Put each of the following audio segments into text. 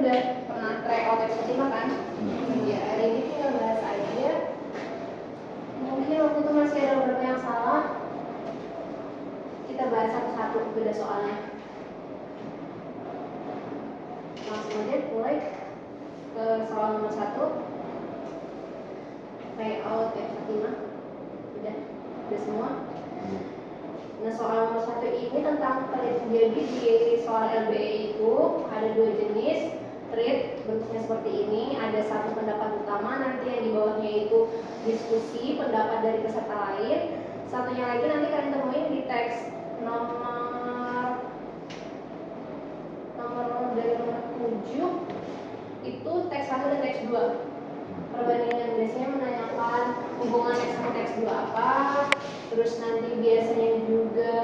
udah pernah try out episode 5 kan? Ya, hari ini tinggal bahas aja. Mungkin waktu itu masih ada beberapa yang salah. Kita bahas satu-satu beda soalnya. Langsung aja mulai ke soal nomor 1. Layout episode 5. Udah semua. Nah, soal nomor 1 ini tentang trade. Jadi di soal LBE itu ada 2 jenis trade, bentuknya seperti ini. Ada satu pendapat utama, nanti yang di bawahnya itu diskusi pendapat dari peserta lain. Satunya lagi nanti kalian temuin di teks nomor dari nomor 7 itu teks 1 dan teks 2. Perbandingan biasanya menanyakan hubungan teks 1 teks 2 apa, terus nanti biasanya juga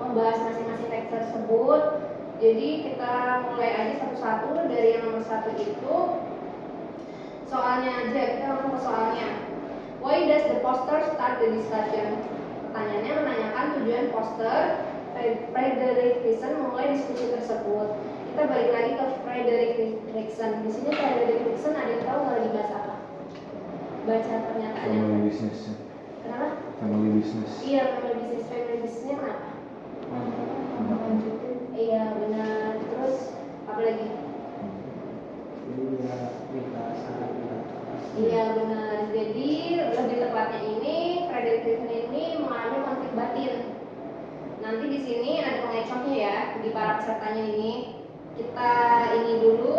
membahas masing-masing teks tersebut. Jadi kita mulai aja satu-satu dari yang nomor 1 itu soalnya aja, kita langsung ke soalnya. Why does the poster start the discussion? Pertanyaannya menanyakan tujuan poster Frederick Friesen memulai diskusi tersebut. Kita balik lagi ke Frederick Friesen. Di sini Frederick Friesen ada yang tahu nggak lagi bahas apa? Baca pernyataannya. Family business. Kenapa? Family business. Iya, family business. Family businessnya kenapa? Lanjutin. Iya benar. Terus apa lagi? Iya benar. Jadi lebih tepatnya ini Frederick Friesen ini mengalami konflik batin. Nanti di sini ada pengecohnya ya di para pesertanya ini. Kita ini dulu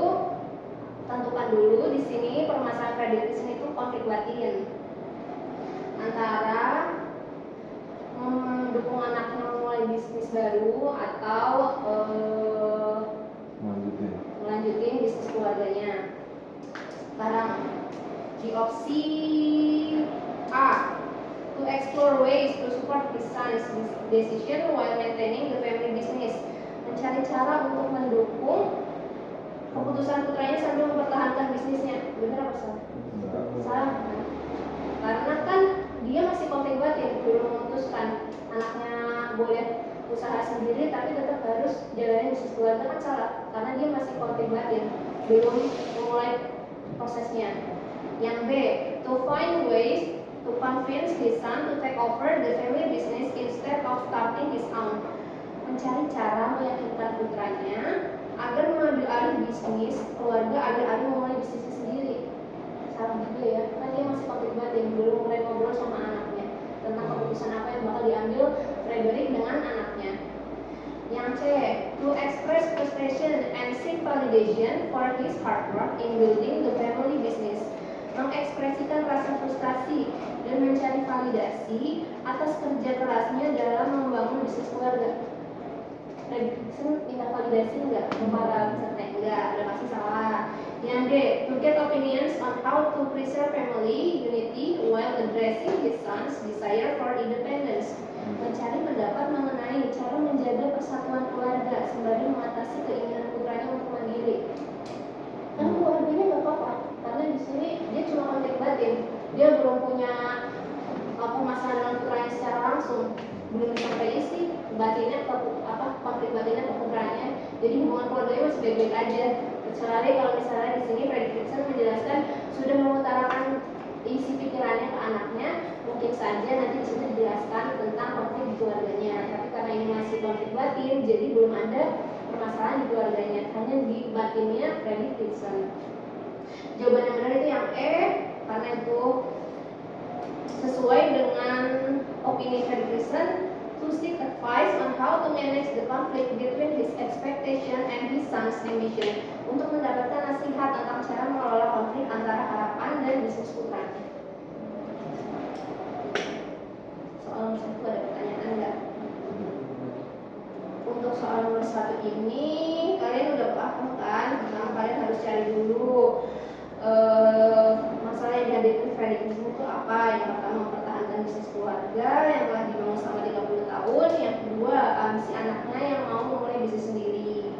tentukan dulu di sini permasalahan Frederick Friesen itu konflik batin antara mendukung anaknya mulai bisnis baru atau melanjutin bisnis keluarganya. Sekarang di opsi A, to explore ways to support his son's decision while maintaining the family business. Mencari cara untuk mendukung keputusan putranya sambil mempertahankan bisnisnya. Benar apa salah? Salah. Karena kan dia masih konflik batin, belum memutuskan anaknya boleh usaha sendiri tapi tetap harus jalanin bisnis keluarga, kan salah. Karena dia masih konflik batin, belum memulai prosesnya. Yang B, to find ways to convince his son to take over the family business instead of starting his own. Mencari cara meyakinkan putranya agar mengambil alih bisnis keluarga, agar alih memulai bisnisnya sendiri. Salah juga ya, kan dia masih konflik batin, belum mulai ngobrol sama anaknya tentang keputusan apa yang bakal diambil Frederick dengan anaknya. Yang C, to express frustration and seek validation for his hard work in building the family business. Mengekspresikan rasa frustasi dan mencari validasi atas kerja kerasnya dalam membangun bisnis keluarga. Frederick Friesen minta validasi enggak ke para peserta? Enggak, udah pasti salah. Yang D, to get opinions on how to preserve family unity while addressing his son's desire for independence. Mencari pendapat mengenai cara menjaga persatuan keluarga sembari mengatasi keinginan putranya untuk mandiri. Kan keluarganya nggak apa-apa, karena di sini dia cuma konflik batin, dia belum punya masalah dengan putranya secara langsung, belum sampai isi batinnya konflik batinnya ke putranya. Jadi hubungan keluarganya masih baik-baik aja. Kecuali kalau misalnya di sini Frederick Friesen menjelaskan sudah mengutarakan isi pikirannya ke anaknya, mungkin saja nanti di sini dijelaskan tentang konflik di keluarganya. Tapi karena ini masih konflik batin, jadi belum ada permasalahan di keluarganya, hanya di batinnya Frederick Friesen. Jawaban yang benar itu yang E, karena itu sesuai dengan opini Frederick Friesen, to seek advice on how to manage the conflict between his expectation and his son's ambition. Untuk mendapatkan nasihat tentang cara mengelola konflik antara harapan dan bisnis putranya. Soal nomor 1 ada pertanyaan enggak? Untuk soal nomor 1 ini kalian udah paham kan? Pertama kalian harus cari dulu masalah yang dihadapi Frederick Friesen itu apa. Yang pertama mempertahankan bisnis keluarga yang telah dibangun selama 30 tahun. Yang kedua ambisi anaknya yang mau memulai bisnis sendiri.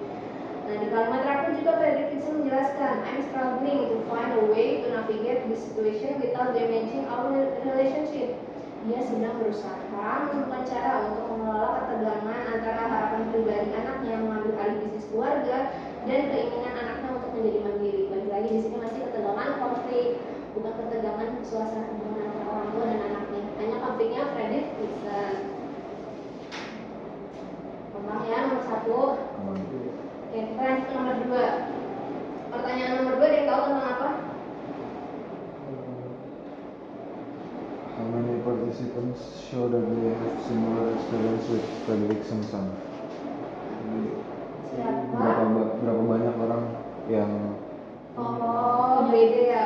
Nah di kalimat terakhir juga Frederick Friesen menjelaskan, I'm struggling to find a way to navigate this situation without damaging our relationship. Dia sedang berusaha menemukan cara untuk mengelola ketegangan antara harapan pribadi anaknya mengambil alih bisnis keluarga dan keinginan anaknya untuk menjadi mandiri. Balik lagi di sini masih ketegangan konflik, bukan ketegangan suasana hubungan antara orang tua dan anaknya. Hanya konfliknya Fredrik Wilson. Gampang ya, nomor 1. Oke, kita lanjut ke nomor 2. Pertanyaan nomor 2 dia tahu tentang apa? How many participants show that they have similar experience with Fredrik Wilson? Siapa? Berapa banyak orang yang beda ya.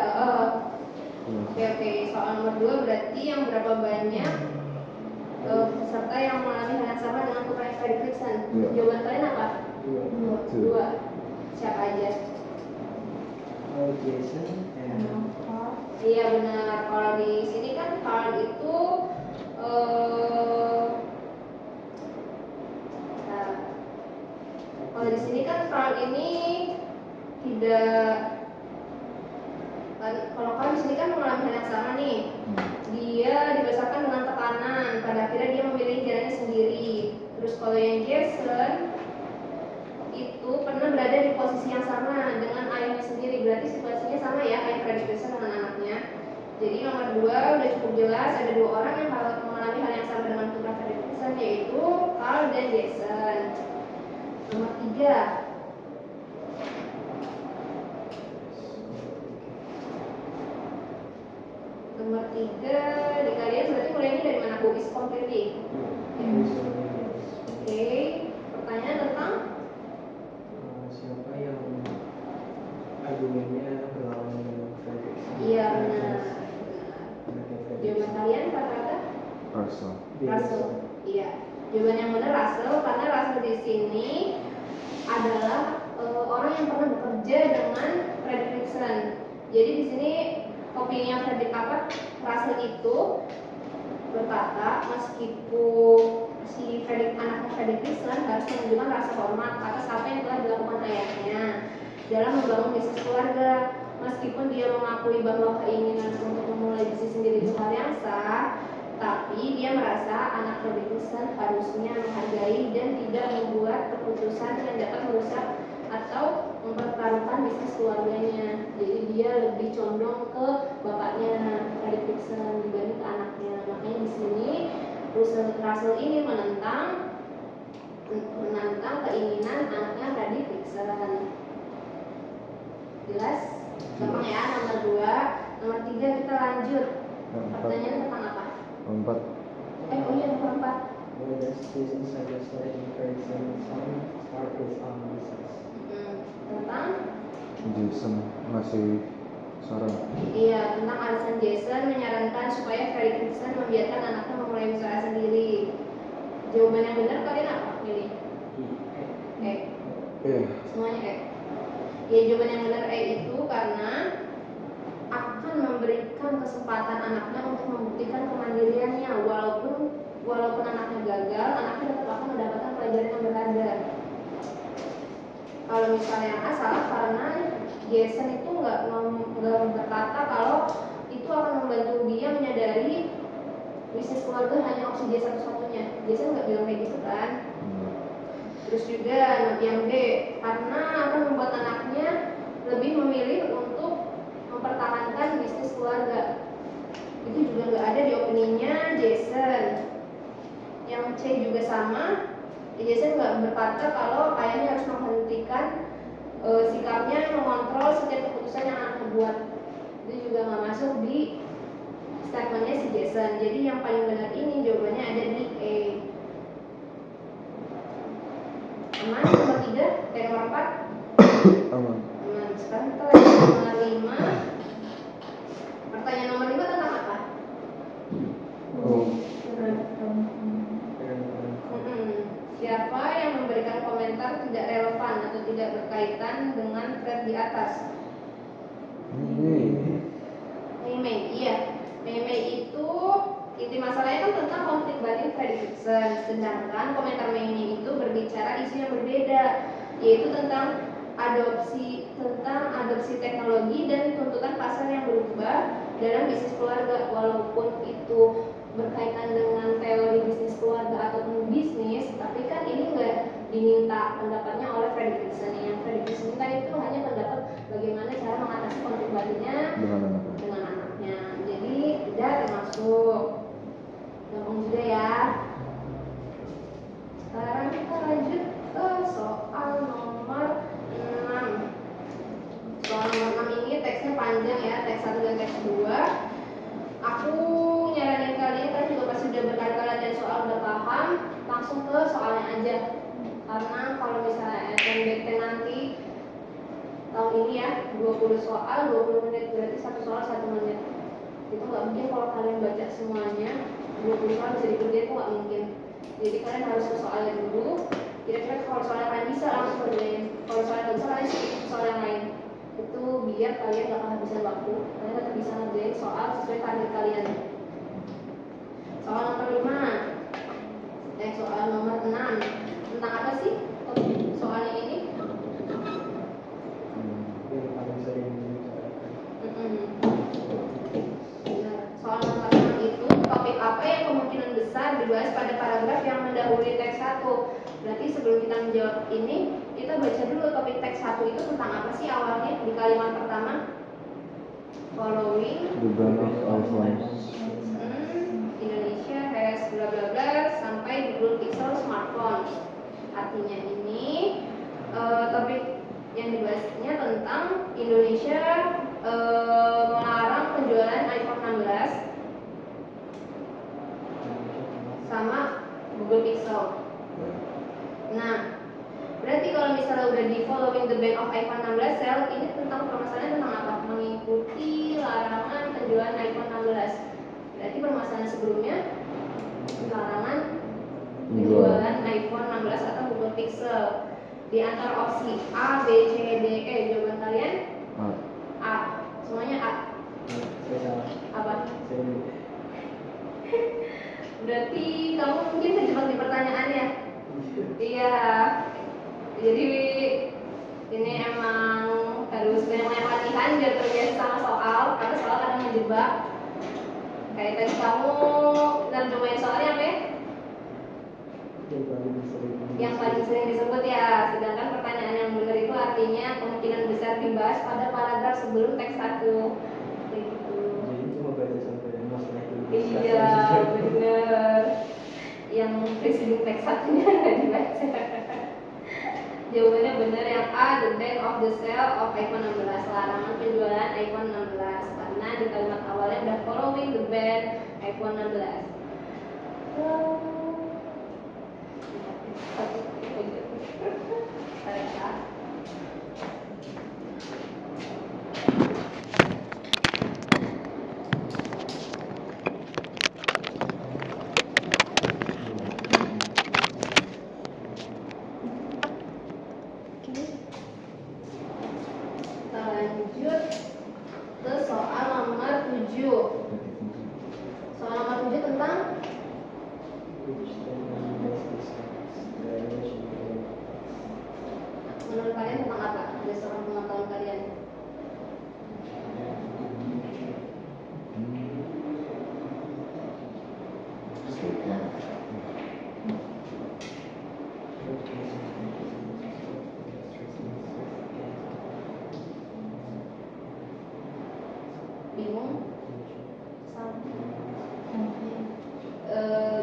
Oke. Soal nomor 2 berarti yang berapa banyak peserta yang mengalami hal yang sama dengan putra Fredrik Wilson? Iya. Jawaban kalian apa? 2. 2. Siapa aja? Jason and Iya benar. Kalau di sini kan Carl itu kalau di sini kan Carl ini tidak. Kalau Carl di sini kan mengalami hal yang sama nih. Dia dibesarkan dengan tekanan. Pada akhirnya dia memilih jalannya sendiri. Terus kalau yang Jason itu pernah berada di posisi yang sama dengan ayahnya sendiri. Berarti situasinya sama ya, ayah Fredrik Wilson dengan anaknya. Jadi nomor 2 udah cukup jelas, ada 2 orang yang mengalami hal yang sama dengan putra Fredrik Wilson, yaitu Carl dan Jason. Nomor 3. Nomor 3 di kalian berarti mulainya dari mana? Who is completely? Oke. Pertanyaan tentang siapa yang argumennya berlawan dengan Fredrik? iya benar. Jawaban kalian kata-kata? Russell. Iya. Jawaban yang benar Russell, karena Russell di sini adalah orang yang pernah bekerja dengan Fredrik Wilson. Jadi di sini opini yang Russell itu berkata meskipun si anaknya Fredrik Wilson harus menunjukkan rasa hormat atas apa yang telah dilakukan ayahnya dalam membangun bisnis keluarga. Meskipun dia mengakui bahwa keinginan untuk memulai bisnis sendiri itu hal yang sah, tapi dia merasa anak Fredrik Wilson harusnya menghargai dan tidak membuat keputusan yang dapat merusak atau mempertaruhkan bisnis keluarganya. Jadi dia lebih condong ke bapaknya Fredrik Wilson dibanding ke anaknya. Makanya di sini Russell ini menentang keinginan anaknya Fredrik Wilson. Jelas? Gampang ya, nomor 2. Nomor 3 kita lanjut. Pertanyaan tentang apa? 4. Nomor 4. Where does Jason suggest that Fredrik Wilson start his own business? Tentang? Jason ngasih saran. Iya, tentang alasan Jason menyarankan supaya Fredrik Wilson membiarkan anaknya memulai usaha sendiri. Jawaban yang benar kalian apa? Pilih. Semuanya Ya, jawaban yang benar itu karena akan memberikan kesempatan anaknya untuk membuktikan kemandiriannya. Walaupun anaknya gagal, anaknya tetap akan mendapatkan pelajaran yang berharga. Kalau misalnya yang salah karena Jason itu nggak berkata kalau itu akan membantu dia menyadari bisnis keluarga hanya opsi dia satu-satunya. Jason nggak bilang kayak gitu kan. Terus juga yang D, karena akan membuat anaknya lebih memilih untuk mempertahankan bisnis keluarga. Itu juga nggak ada di opininya Jason. Yang C juga sama. Jason nggak berkata kalau ayahnya harus menghentikan sikapnya mengontrol setiap keputusan yang anaknya buat. Itu juga nggak masuk di statementnya si Jason. Jadi yang paling benar ini jawabannya ada di E. Aman? Nomor 3, nomor 4? Aman. Sekarang kita lanjut ke nomor 5. Pertanyaan nomor 5 tentang apa? Siapa yang memberikan komentar tidak relevan atau tidak berkaitan dengan thread di atas? Mei. Iya. Mei itu inti masalahnya kan tentang konflik batin Fredrik Wilson. Sedangkan komentar Mei itu berbicara isu yang berbeda, yaitu tentang adopsi teknologi dan tuntutan pasar yang berubah dalam bisnis keluarga. Walaupun itu berkaitan dengan teori bisnis keluarga ataupun bisnis, tapi kan ini nggak diminta pendapatnya oleh Fredrik Wilson. Yang Fredrik Wilson teks 1 dan teks 2. Aku nyaranin kalian juga pasti udah berkali-kali latihan soal udah paham, langsung ke soalnya aja. Karena kalau misalnya NBT nanti tahun ini ya 20 soal 20 menit, berarti satu soal 1 menit. Itu nggak mungkin kalau kalian baca semuanya 20 soal bisa dikerjain, itu nggak mungkin. Jadi kalian harus ke soalnya dulu. Kira-kira kalau soalnya kalian bisa langsung kerjain, kalau soalnya nggak bisa kalian skip soal yang lain. Itu biar kalian gak kehabisan waktu, kalian tetap bisa ngerjain soal sesuai target kalian. Soal nomor 5, soal nomor 6 tentang apa sih soalnya ini? Yang paling sering dibicarakan. Benar. Soal nomor 6 itu topik apa yang kemungkinan besar dibahas pada paragraf yang mendahului teks 1. Berarti sebelum kita menjawab ini, kita baca dulu topik teks 1 itu tentang apa sih awalnya di kalimat pertama. Following The brand of iPhones. Indonesia has bla bla bla sampai Google Pixel smartphone. Artinya ini topik yang dibahasnya tentang Indonesia melarang penjualan iPhone 16 sama Google Pixel. Nah, berarti kalau misalnya udah di following the ban of iPhone 16 sale, ini tentang permasalahan tentang apa? Mengikuti larangan penjualan iPhone 16. Berarti permasalahan sebelumnya larangan penjualan iPhone 16 atau Google Pixel. Di antara opsi A, B, C, D, E, jawaban kalian A. Semuanya A. Saya salah. Apa? Saya B. Berarti kamu mungkin terjebak di pertanyaannya. Iya. Jadi ini emang harus banyak latihan biar terbiasa sama soal, karena soal kadang menjebak. Kayak tadi kamu nerjemahin soalnya apa ya? Yang paling sering disebut ya. Sedangkan pertanyaan yang benar itu artinya kemungkinan besar dibahas pada paragraf sebelum teks 1. Kayak gitu. Jadi cuma baca sampai masalah itu. Iya, bener. Yang preceding teks 1-nya nggak dibaca. Jawabannya benar yang A, the ban of the sale of iPhone 16, larangan penjualan iPhone 16. Karena di kalimat awalnya udah following the ban iPhone 16. Lanjut ke soal nomor 7. Soal nomor 7 tentang menurut kalian tentang apa? Berdasarkan pengetahuan kalian. Bingung?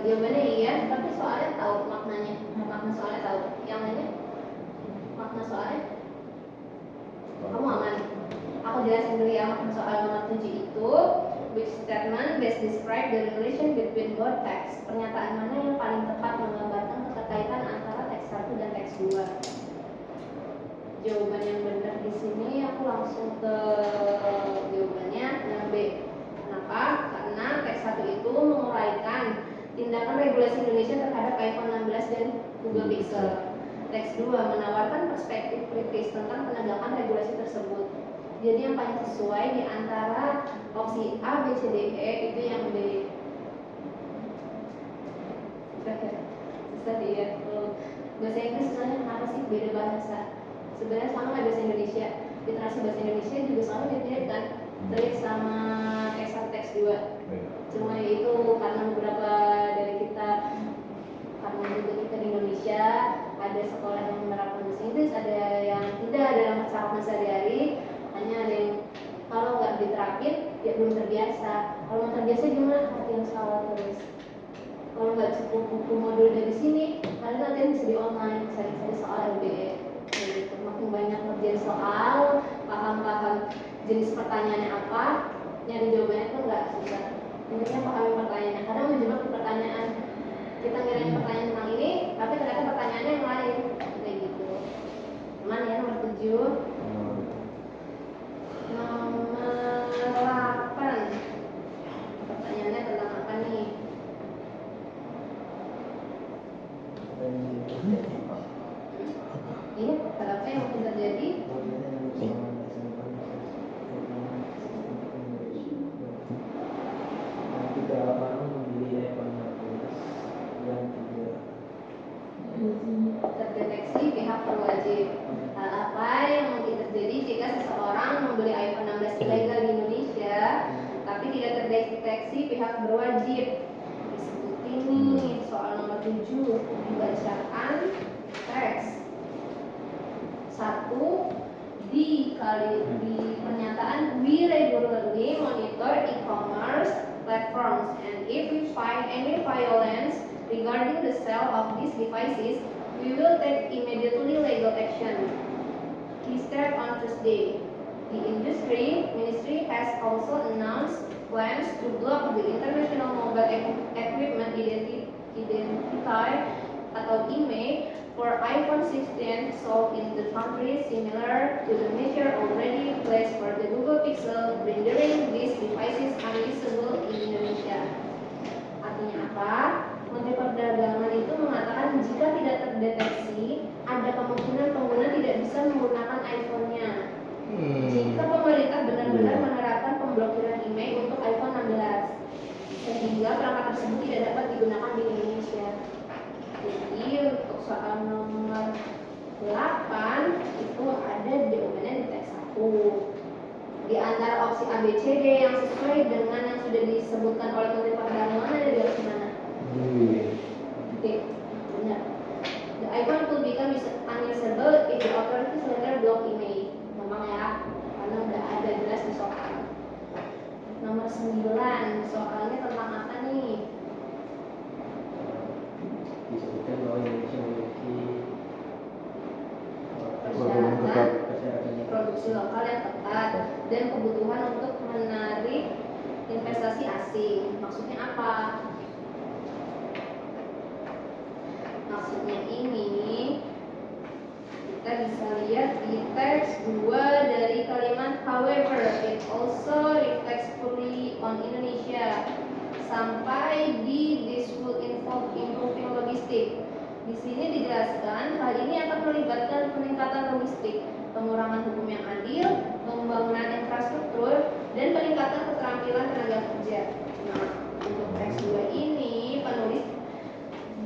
Jawabannya iya, tapi soalnya tahu maknanya. Makna soalnya tahu. Yang lainnya? Makna soalnya? Kamu aman? Aku jelasin dulu ya makna soal nomor 7 itu. Which statement best describe the relation between both text? Pernyataan mana yang paling tepat menggambarkan keterkaitan antara teks 1 dan teks 2? Jawaban yang benar di sini aku langsung ke jawabannya yang B. Kenapa? Karena teks 1 itu menguraikan tindakan regulasi Indonesia terhadap iPhone 16 dan Google Pixel. Teks 2 menawarkan perspektif kritis tentang penegakan regulasi tersebut. Jadi yang paling sesuai di antara opsi A, B, C, D, E itu yang B. Susah ya. Bahasa Inggris sebenarnya kenapa sih beda bahasa? Sebenarnya sama kayak bahasa Indonesia. Literasi bahasa Indonesia juga sama mirip kan? Terkait sama teks 1, teks 2. Cuma itu karena beberapa dari kita, karena juga kita di Indonesia ada sekolah yang menerapkan bahasa Inggris, ada yang tidak dalam percakapan sehari-hari. Makanya ada yang kalau nggak diterapin ya belum terbiasa. Kalau mau terbiasa gimana? Latihan soal terus. Kalau nggak cukup buku modul dari sini, kalian latihan bisa di online, cari-cari soal LBE. Gitu. Makin banyak ngerjain soal, paham-paham jenis pertanyaannya apa, nyari jawabannya tuh nggak susah. Intinya pahami pertanyaannya. Kadang menjebak di pertanyaan. Kita ngirain pertanyaan tentang ini, tapi ternyata pertanyaannya yang lain. Kayak gitu. Cuman ya nomor 7. Nomor 8. Pertanyaannya tentang apa nih? Iya, apa yang mungkin terjadi? Tiga orang membeli iPhone 15 yang tiga Terdeteksi pihak berwajib. Hal apa yang mungkin terjadi jika seseorang membeli iPhone 16 ilegal di Indonesia, tapi tidak terdeteksi pihak berwajib? Disebut ini soal nomor 7, dibacakan teks. 1. Di pernyataan, we regularly monitor e-commerce platforms, and if we find any violence regarding the sale of these devices, we will take immediately legal action. He said on Tuesday. The Ministry has also announced plans to block the International Mobile Equipment Identifier atau IMEI for iPhone 16 sold in the country, similar to the measure already placed for the Google Pixel, rendering these devices unusable in Indonesia. Artinya apa? Menteri Perdagangan itu mengatakan jika tidak terdeteksi, ada kemungkinan pengguna tidak bisa menggunakan iPhone-nya. Jika pemerintah benar-benar menerapkan pemblokiran IMEI untuk iPhone 16, sehingga perangkat tersebut tidak dapat digunakan di Indonesia. Jadi untuk soal nomor 8 itu ada jawabannya di teks 1. Di antara opsi A, B, C, D yang sesuai dengan yang sudah disebutkan oleh Menteri Perdagangan ada di opsi mana? D. Benar. The iPhone could become unusable if the authorities later block IMEI. Memang ya, karena udah ada jelas di soal. Nomor 9, soalnya tentang apa nih? disebutkan bahwa Indonesia memiliki Persyaratan produksi lokal yang ketat dan kebutuhan untuk menarik investasi asing. Maksudnya apa? Maksudnya ini kita bisa lihat di teks 2 dari kalimat however it also reflects fully on Indonesia sampai di this will involve improving logistik. Di sini dijelaskan hal ini akan melibatkan peningkatan logistik, pengurangan hukum yang adil, pembangunan infrastruktur, dan peningkatan keterampilan tenaga kerja. Nah, untuk teks 2 ini penulis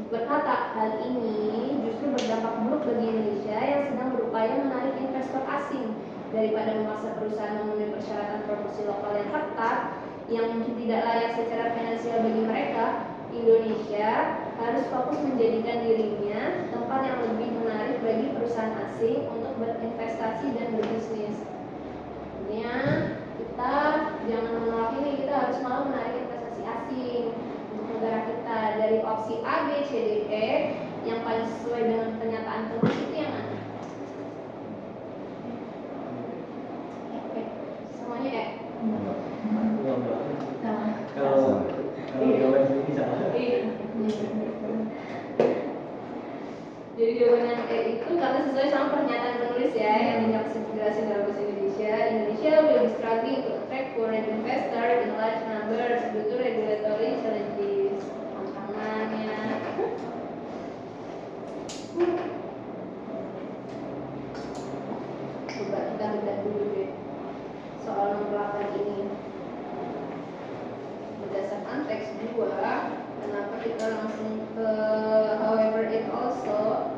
berkata hal ini justru berdampak buruk bagi Indonesia yang sedang berupaya menarik investor asing. Daripada memaksa perusahaan memenuhi persyaratan produksi lokal yang ketat yang mungkin tidak layak secara finansial bagi mereka, Indonesia harus fokus menjadikan dirinya tempat yang lebih menarik bagi perusahaan asing untuk berinvestasi dan berbisnis. Artinya kita jangan menolak ini, kita harus malah menarik investasi asing untuk negara kita. Dari opsi A, B, C, D, E yang paling sesuai dengan pernyataan penulis itu yang mana? Oke, semuanya ya? kalau jawaban sendiri salah. Jadi jawabannya E itu karena sesuai sama pernyataan penulis ya yang dijelasin dalam bahasa Indonesia. Indonesia will be struggling to attract foreign investor in large numbers due to regulatory challenges. Tantangannya. Coba kita bedah dulu deh soal nomor 8 ini. Berdasarkan teks 2, kenapa kita langsung ke however it also?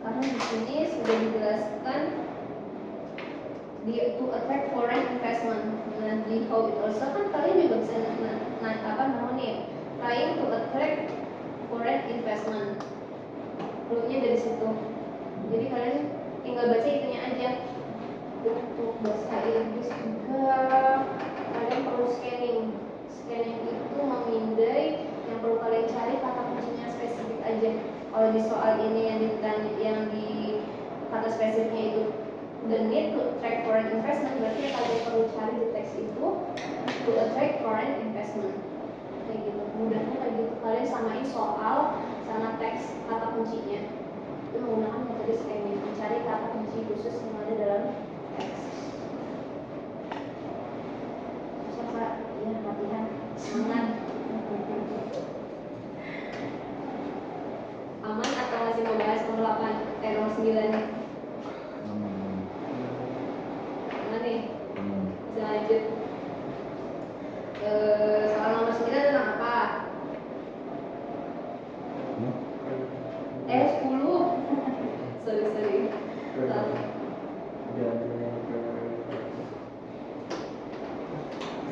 Karena di sini sudah dijelaskan to attract foreign investment. Nah, di how it also kan kalian juga bisa trying to attract foreign investment. Clue-nya dari situ. Jadi kalian tinggal baca itunya aja. Untuk bahasa Inggris juga kalian perlu scanning. Scanning itu memindai yang perlu kalian cari kata kuncinya spesifik aja. Kalau di soal ini yang ditanya, yang di kata spesifiknya itu the need to attract foreign investment, berarti kalian perlu cari di teks itu to attract foreign investment. Kayak gitu, mudahnya kayak gitu. Kalian samain soal sama teks kata kuncinya. Itu menggunakan metode scanning, mencari kata kunci khusus yang ada dalam teks. Susah Pak, ya latihan, semangat. Aman atau masih mau bahas nomor 8, nomor 9? Mana nih? Bisa lanjut. Soal nomor 9 tentang apa? 10. Sorry.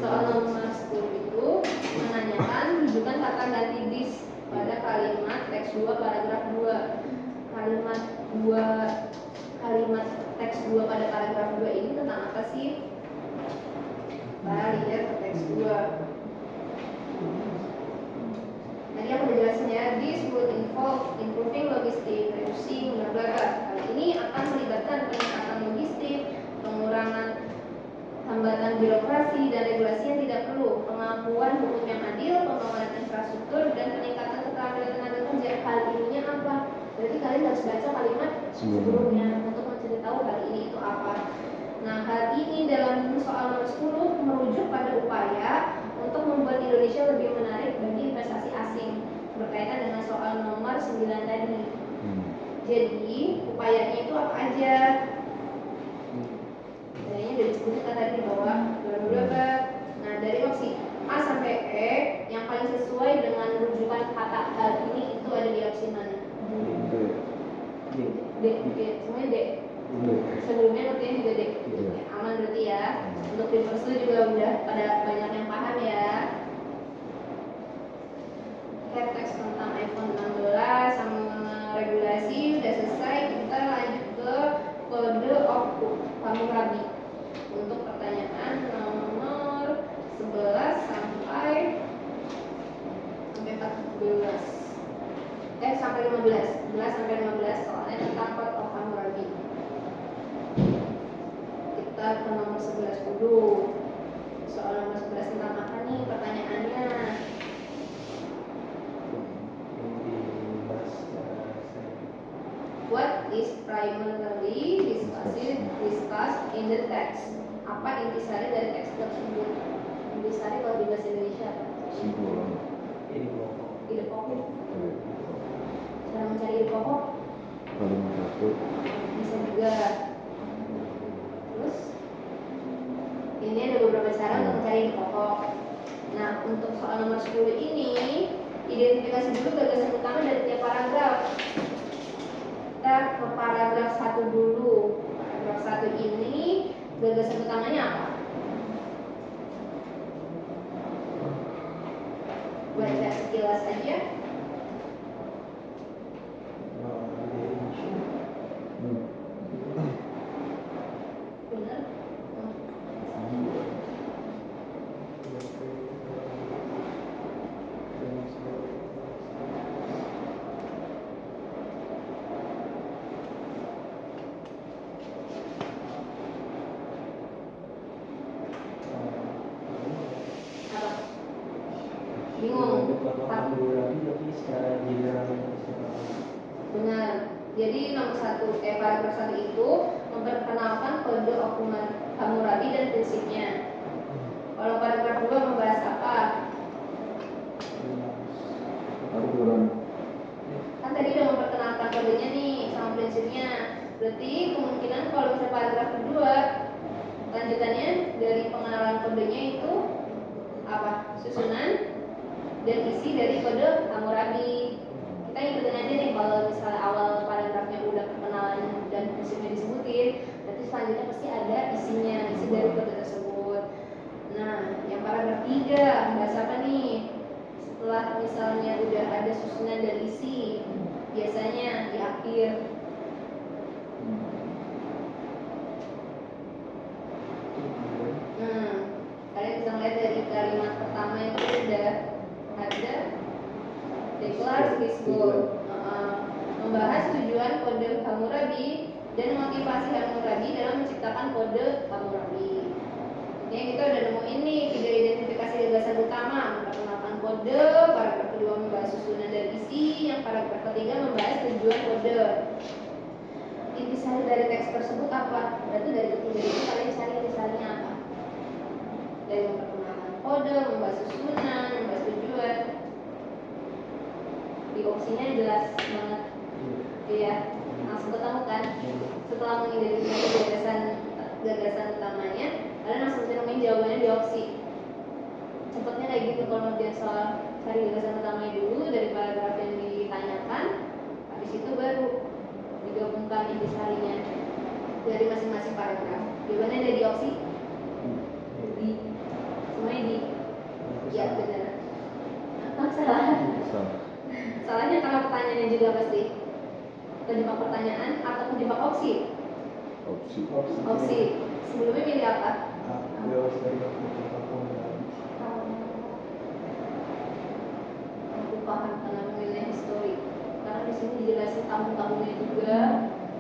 Soal nomor 10 itu menanyakan rujukan kata ganti this pada kalimat teks 2 paragraf 2. Kalimat teks 2 pada paragraf 2 ini tentang apa sih? Kita lihat ke teks 2. Tadi aku udah jelasin ya, this would involve improving logistic, reducing bla bla bla. Kali ini akan melibatkan peningkatan logistik, pengurangan hambatan birokrasi dan regulasi yang tidak perlu, pengakuan hukum yang adil, pembangunan infrastruktur, dan peningkatan keterampilan tenaga kerja. Hal ininya apa? Berarti kalian harus baca kalimat sebelumnya untuk mencari tahu hal ini itu apa. Nah, hal ini dalam soal nomor 10 merujuk pada upaya untuk membuat Indonesia lebih menarik bagi investasi asing berkaitan dengan soal nomor 9 tadi. Jadi, upayanya itu apa aja? Upayanya udah disebutkan tadi di bawah, bla. Nah, dari opsi A sampai E yang paling sesuai dengan rujukan kata hal ini itu ada di opsi mana? D. Semuanya D. Sebelumnya artinya juga D. Aman berarti ya. Untuk di first juga udah pada banyak yang paham ya. Teks tentang iPhone 16 sama regulasi udah selesai. Kita lanjut ke kode of Hammurabi untuk pertanyaan nomor 11 sampai 14. Sampai 15. 11 sampai 15 soalnya tentang code of Hammurabi. Kita ke nomor 11 dulu. Soal nomor 11 tentang apa nih pertanyaannya? What is primarily discussed in the text? Apa intisari dari teks tersebut? Intisari kalau di bahasa Indonesia apa? Ide pokok. Cara mencari ide pokok? Kalimat satu. Bisa juga. Terus ini ada beberapa cara untuk mencari ide pokok. Nah, untuk soal nomor 10 ini identifikasi dulu gagasan utama dari tiap paragraf. Kita ke paragraf 1 dulu. Paragraf 1 ini gagasan utamanya apa? Baca sekilas aja. Benar? Benar. Jadi nomor 1, paragraf 1 itu memperkenalkan kode of Hammurabi dan prinsipnya. Kalau paragraf 2 membahas apa? Aturan. Kan tadi udah memperkenalkan kodenya nih sama prinsipnya. Berarti kemungkinan kalau misalnya paragraf kedua lanjutannya dari pengenalan kodenya itu apa? Susunan dan isi dari kode Hammurabi. Kita ikutin aja nih, kalau misalnya awal paragrafnya udah perkenalan dan prinsipnya disebutin, berarti selanjutnya pasti ada isinya, isi dari kode tersebut. Nah, yang paragraf 3 bahas apa nih? Setelah misalnya udah ada susunan dan isi, biasanya di akhir. Kalian bisa lihat dari kalimat pertama itu udah ada declare his goal, membahas tujuan kode Hammurabi dan motivasi Hammurabi dalam menciptakan kode Hammurabi. Artinya kita udah nemuin nih video identifikasi gagasan utama, memperkenalkan kode, paragraf kedua membahas susunan dan isi, yang paragraf ketiga membahas tujuan kode. Intisari dari teks tersebut apa? Berarti dari ketiga itu kalian cari intisarinya apa? Dari memperkenalkan kode, membahas susunan, membahas tujuan. Di opsinya jelas banget, iya, langsung ketemu kan? Setelah mengidentifikasi gagasan utamanya, kalian langsung bisa nemuin jawabannya di opsi. Cepatnya kayak gitu kalau ngerjain soal, cari gagasan utamanya dulu dari paragraf yang ditanyakan, habis itu baru digabungkan intisarinya dari masing-masing paragraf. Jawabannya ada di opsi di, semuanya di, ya benar. Apa salah? Salah. Salahnya karena pertanyaannya juga pasti kejebak pertanyaan atau kejebak opsi. Opsi. Sebelumnya milih apa? Bebas dari apapun. Aku paham karena memilih histori. Karena di sini dijelasin tahun-tahunnya juga.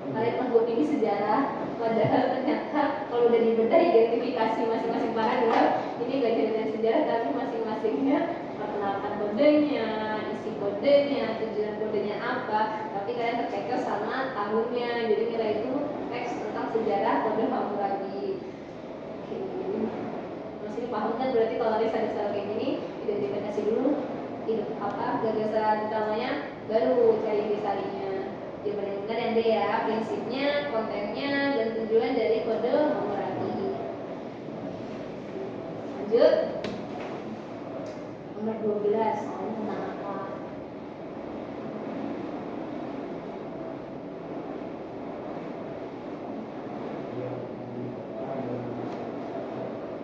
Kalian menurut ini sejarah. Padahal ternyata kalau udah dibedah identifikasi masing-masing paragraf, ini gak jelasin sejarah tapi masing-masingnya perkenalkan kodenya, isi kodenya, tujuan kodenya apa. Tapi kalian terkecoh sama tahunnya. Jadi nilai itu teks tentang sejarah kode Hammurabi. Oke. Masih paham kan? Berarti kalau ada salah kayak gini, identifikasi dulu gagasan utamanya, baru cari intisarinya. Ya benar-benar yang D ya, prinsipnya, kontennya, dan tujuan dari kode Hammurabi. Lanjut. Nomor 12, tentang apa?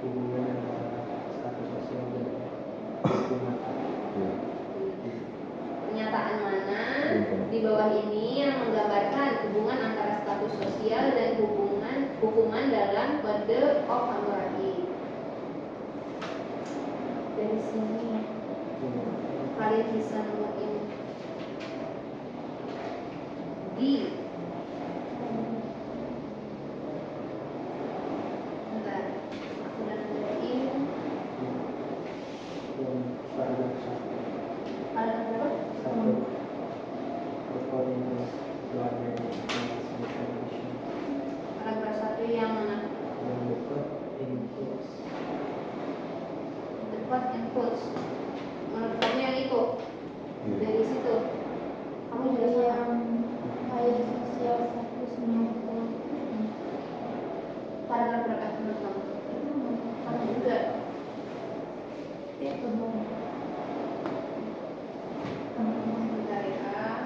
Hubungan antara status sosial dan hukuman. Pernyataan mana di bawah ini yang menggambarkan hubungan antara status sosial dan hukuman dalam kode of Hammurabi? Dari sini kalian bisa nemuin di bentar, aku udah nemuin Paragraf 1. paragraf berapa? 1. According to London Constitution. Paragraf 1 yang mana? Yang dekat includes. Dekat inputs. Menurut kamu yang itu? Dari situ kamu juga sama? Kayak sosial status maupun Paragraf berapa menurut kamu? Kamu juga? ya kebun. Bentar ya.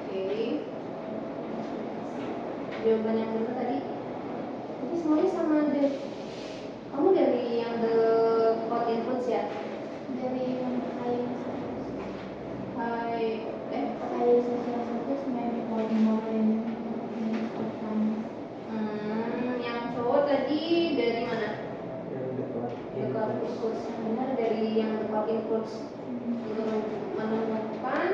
Oke. Jawaban yang benar tadi. Tapi semuanya sama deh. Kamu dari yang the code inputs ya? Dari yang kayak Hai, kayak sosial status maupun moral yang cowok tadi dari mana? Yang dekat The code inputs. Benar dari yang the code inputs. Untuk menemukan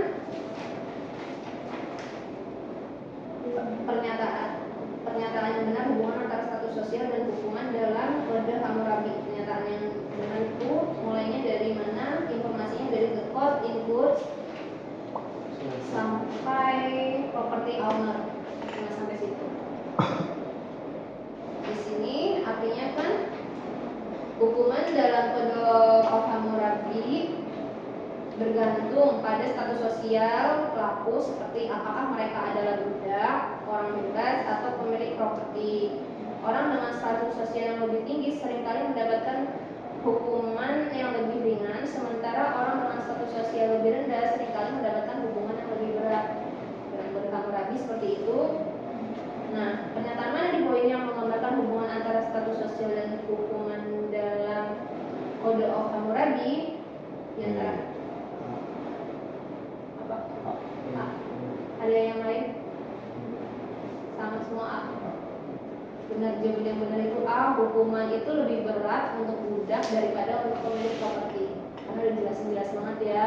pernyataan yang benar hubungan antara status sosial dan hukuman dalam kode Hammurabi. Pernyataan yang benar itu mulainya dari mana? Informasinya dari the code input sampai property owner. Nah, sampai situ. Di sini artinya kan hukuman dalam kode of Hammurabi bergantung pada status sosial pelaku, seperti apakah mereka adalah budak, orang bebas, atau pemilik properti. Orang dengan status sosial yang lebih tinggi seringkali mendapatkan hukuman yang lebih ringan, sementara orang dengan status sosial lebih rendah seringkali mendapatkan hukuman yang lebih berat. Dalam kode Hammurabi seperti itu. Nah, pernyataan mana di bawah ini yang menggambarkan hubungan antara status sosial dan hukuman dalam kode of Hammurabi? Di antara apa? A. Ada yang lain? Sama semua A. Benar, jawaban yang benar itu A. Hukuman itu lebih berat untuk budak daripada untuk pemilik properti. Karena udah jelas banget ya.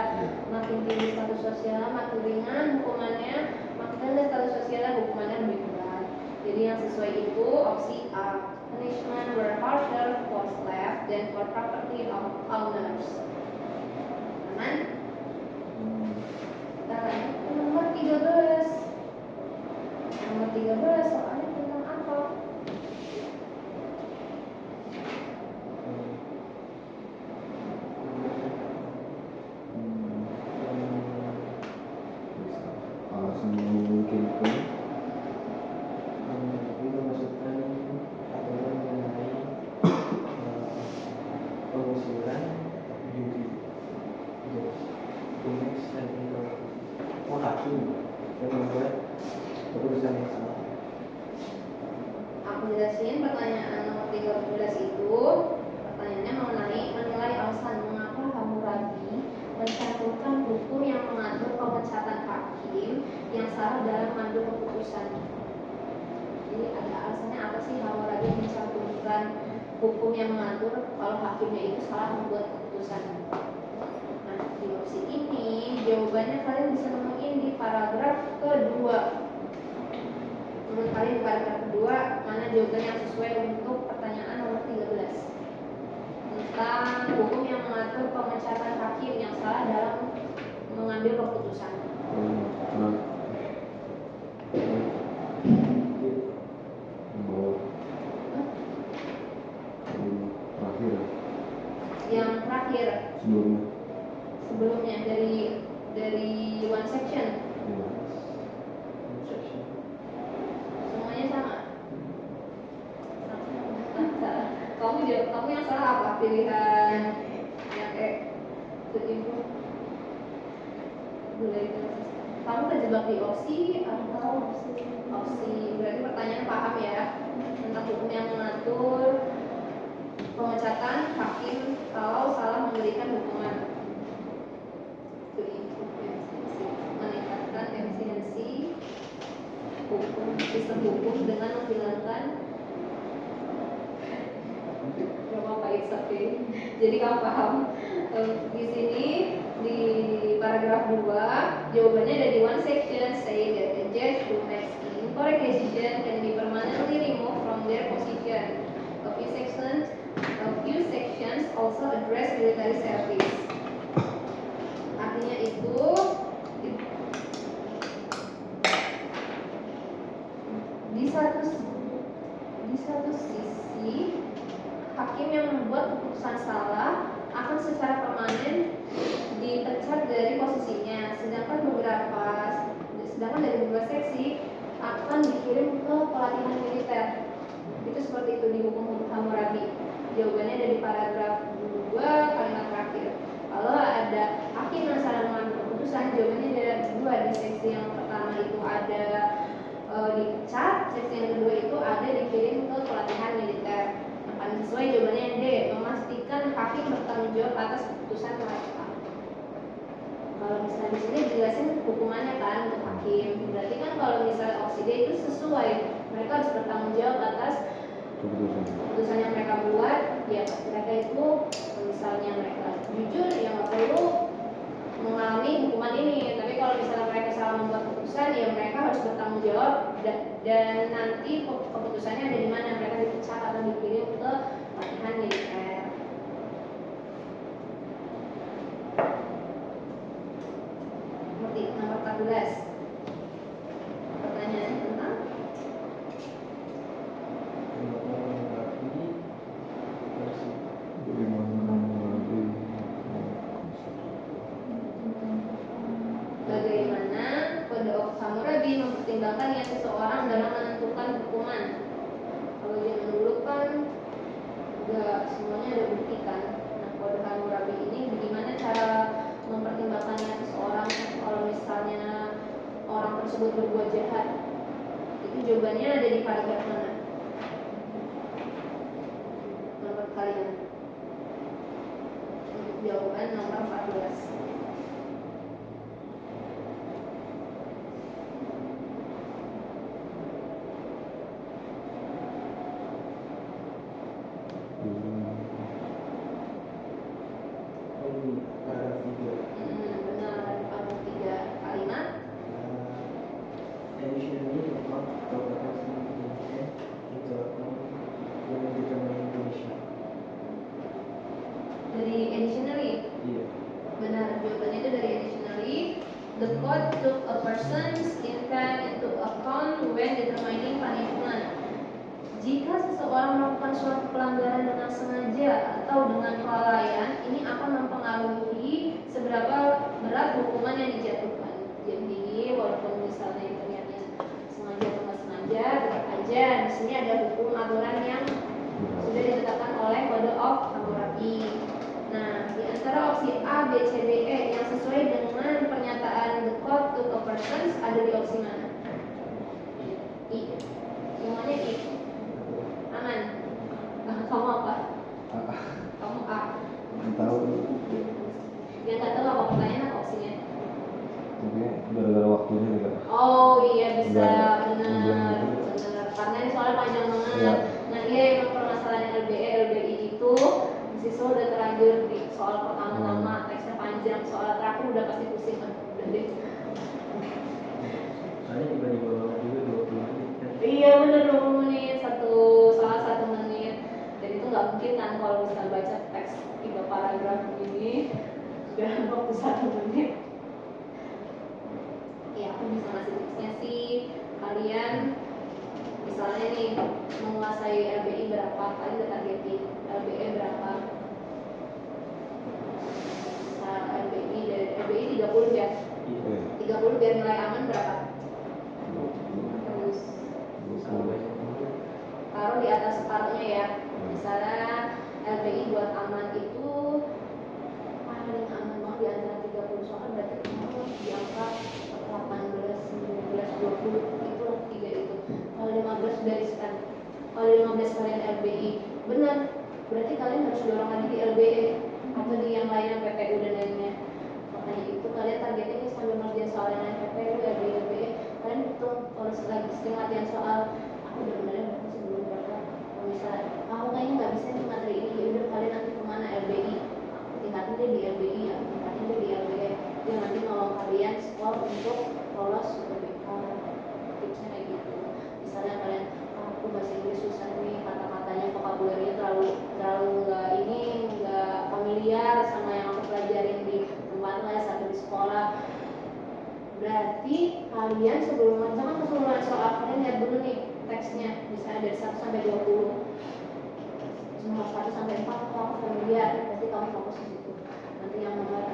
Makin tinggi status sosial, makin ringan hukumannya. Makin rendah status sosial, hukumannya lebih berat. Jadi yang sesuai itu opsi A. punishment were harsher for slaves than for property of owners. Aman? Sekarang nomor 13. Nomor 13 soalnya tentang apa? Alasan yang memungkinkan. Ini memasukkan aturan mengenai pengusiran judi, Phoenix dan hakim yang membuat keputusan yang salah. Aku jelasin pertanyaan nomor 13 itu. Pertanyaannya menilai alasan mengapa Hammurabi mencantumkan hukum yang mengatur pemecatan hakim yang salah dalam mengambil keputusan. Jadi ada alasannya apa sih Hammurabi mencantumkan hukum yang mengatur kalau hakimnya itu salah membuat keputusan? Nah, di opsi ini jawabannya kalian bisa nemuin di paragraf kedua. Menurut kalian di paragraf kedua mana jawaban yang sesuai untuk pertanyaan nomor 13 tentang hukum yang mengatur pemecatan hakim yang salah dalam mengambil keputusan. Terakhir. Yang terakhir sebelumnya dari one section semuanya sama. Kamu yang salah apa pilihan yang itu kamu terjebak di opsi atau opsi berarti pertanyaan paham ya tentang hukum yang mengatur pemecatan hakim kalau salah memberikan hukuman. Meningkatkan efisiensi sistem hukum dengan menghilangkan it's okay. Jadi kamu paham di sini di paragraf 2 jawabannya ada di one section say that the judge who makes incorrect decision can be permanently removed from their position. A few sections also address military service. Artinya itu di satu sisi hakim yang membuat keputusan salah akan secara permanen dipecat dari posisinya, sedangkan dari beberapa seksi akan dikirim ke pelatihan militer. Itu seperti itu di hukum Hammurabi. Jawabannya ada di paragraf 2 kalimat terakhir. Kalau ada hakim yang salah mengambil keputusan, jawabannya ada 2 di seksi yang pertama itu ada dipecat, seksi yang kedua itu ada dikirim ke pelatihan militer. Paling sesuai jawabannya D, memastikan hakim bertanggung jawab atas keputusan mereka. Kalau misalnya di sini jelasin hukumannya kan untuk hakim, berarti kan kalau misalnya opsi D itu sesuai, mereka harus bertanggung jawab atas keputusan yang mereka buat. Ya mereka itu misalnya mereka jujur ya nggak perlu mengalami hukuman ini, tapi kalau misalnya mereka salah membuat keputusan ya mereka harus bertanggung jawab dan nanti keputusannya ada di mana, mereka dipecat atau dikirim ke pelatihan militer. Nomor 14 pertanyaan tentang bagaimana kode of Hammurabi mempertimbangkan niat seseorang dalam menentukan hukuman. Kalau zaman dulu kan nggak semuanya ada bukti kan. Nah, kode Hammurabi ini bagaimana cara mempertimbangkan niat seseorang kalau misalnya orang tersebut berbuat jahat? Itu jawabannya ada di paragraf mana? Menurut kalian? Untuk jawaban nomor 14. Benar, ada 3 kalimat. Additionally, the court of the Constitution into account the court took a person's intent into account when determining punishment. Jika seseorang melakukan suatu pelanggaran dengan sengaja atau dengan kelalaian, ini akan mempengaruhi seberapa berat hukuman yang dijatuhkan. Jadi walaupun misalnya ternyata sengaja atau nggak sengaja, tetap aja di sini ada hukum aturan yang sudah ditetapkan oleh Kode of Hammurabi. Nah, di antara opsi A, B, C, D, E yang sesuai dengan pernyataan the court to a person ada di opsi mana? I. Semuanya I. Aman. Kamu apa? Kamu A. Nggak tahu. Yang nggak tahu apa pertanyaan apa opsinya? Mungkin gara-gara waktunya juga. Oh iya bisa, Benar. benar. Karena ini soalnya panjang banget. Iya. Nah iya emang permasalahan LBE, LBI itu siswa udah terlanjur di soal pertama-tama teksnya panjang, soal terakhir udah pasti pusing kan. Udah deh. Soalnya tiba-tiba banget juga 20 menit kan. Iya bener 20 menit, soal 1 menit. Jadi itu nggak mungkin kan kalau misalnya baca teks 3 paragraf ini dalam waktu 1 menit. Ya aku bisa ngasih tipsnya sih, kalian misalnya nih menguasai LBI berapa, kalian udah targetin LBE berapa. Misal LBI dari LBI 30 ya, Iya. 30 biar nilai aman berapa? Terus Sampai taruh di atas separuhnya ya. Misalnya LBI buat aman itu paling aman banget di antara 30 soal, berarti kamu di angka 18, 19, 20 itulah 3 itu. Kalau 15 sudah riskan. Kalau 15 kalian LBI benar, berarti kalian harus dorong lagi di LBE atau di yang lainnya PPU dan lainnya. Makanya itu kalian targetnya ini sambil ngerjain soal yang lain PPU, LBI, LBE, kalian hitung kalau lagi sering latihan soal aku udah beneran berapa sebelum berapa. Kalau misalnya aku kayaknya nggak bisa nih materi ini, ya udah kalian nanti kemana LBI, aku tingkatin deh di LBI, aku tingkatin deh di LBE, yang nanti nolong kalian skor untuk lolos UTBK. Tipsnya kayak gitu. Misalnya kalian aku bahasa Inggris susah nih, kata-katanya vocabulary-nya terlalu nggak familiar sama yang aku pelajarin di tempat les atau di sekolah. Berarti kalian sebelum mengerjakan keseluruhan soal, kalian lihat dulu nih teksnya, misalnya dari 1 sampai 20. Nomor 1 sampai 4 kamu familiar, berarti kamu fokus di situ. Nanti yang nomor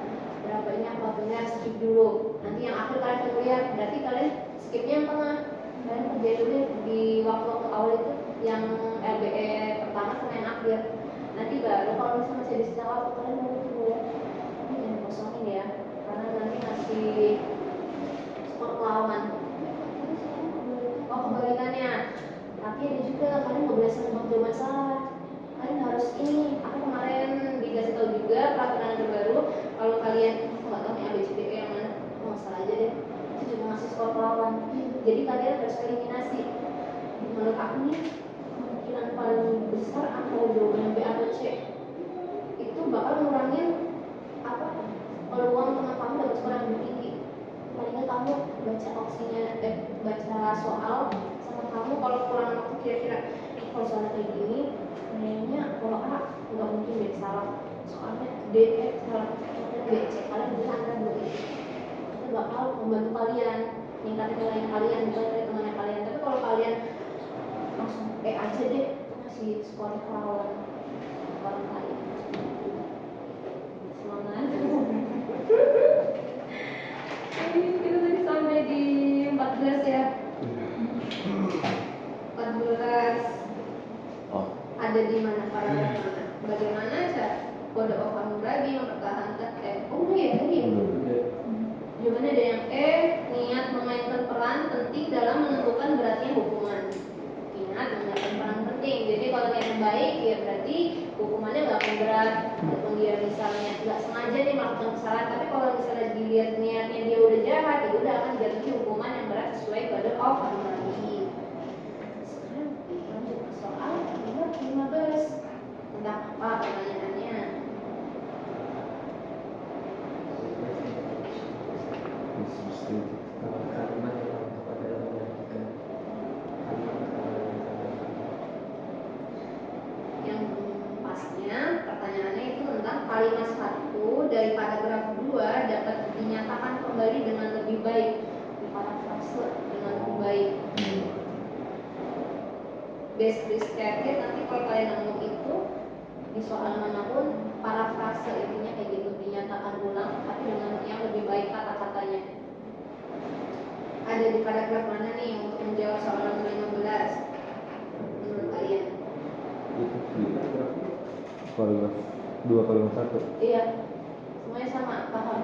berapa ini aku familiar, skip dulu. Nanti yang akhir kalian familiar, berarti kalian skipnya yang tengah. Kalian kerjain dulu di waktu-waktu awal itu yang LBE pertama sama yang akhir. Nanti baru kalau misalnya masih ada sisa waktu, kalian mau dulu ya. Ini jangan kosongin ya, karena nanti ngasih skor lawan. Oh kebalikannya. Tapi ada juga kalian nggak boleh seneng jawaban salah. Kalian harus ini. Aku kemarin dikasih tahu juga peraturan terbaru. Kalau kalian nggak tahu nih ABCDE yang mana, nggak salah aja deh. Itu juga ngasih skor lawan. Jadi kalian harus eliminasi. Menurut aku nih kemungkinan paling besar antara jawaban B atau C itu bakal ngurangin apa peluang teman kamu dapat skor yang lebih tinggi. Palingnya kamu baca opsinya, baca soal sama kamu kalau kurang waktu kira-kira kalau soalnya kayak gini, kayaknya kalau A nggak mungkin B salah, soalnya D salah, soalnya B C, kalian bisa antara dua itu bakal membantu kalian ningkatin nilai kalian bukan dari temannya kalian. Tapi kalau kalian langsung aja deh, kasih skor ke lawan orang lain. Semangat. Kita tadi sampai di 14 ya. 14 ada di mana paragraf mana? Bagaimana cara Kode of Hammurabi mempertahankan Jawabannya ada yang E, niat memainkan peran penting dalam menentukan beratnya hukuman. Ingat, memainkan peran penting. Jadi kalau niatnya baik, ya berarti hukumannya nggak akan berat. Walaupun dia misalnya nggak sengaja nih melakukan kesalahan, tapi kalau misalnya dilihat niatnya dia udah jahat, ya udah akan dijatuhi hukuman yang berat sesuai Kode of Hammurabi. Sekarang lanjut ke soal nomor 15. Tentang apa pertanyaannya? kalimat yang tepat dalam menyampaikan Yang pasnya pertanyaannya itu tentang kalimat 1 dari paragraf 2 dapat dinyatakan kembali dengan lebih baik best restated, nanti kalau kalian nemu itu di soal manapun parafrase intinya kayak gitu, dinyatakan ulang tapi dengan yang lebih baik kata-katanya. Ada di paragraf mana nih untuk menjawab soal nomor 15 menurut kalian? Itu di paragraf 2 kalimat 1. Iya, semuanya sama, paham?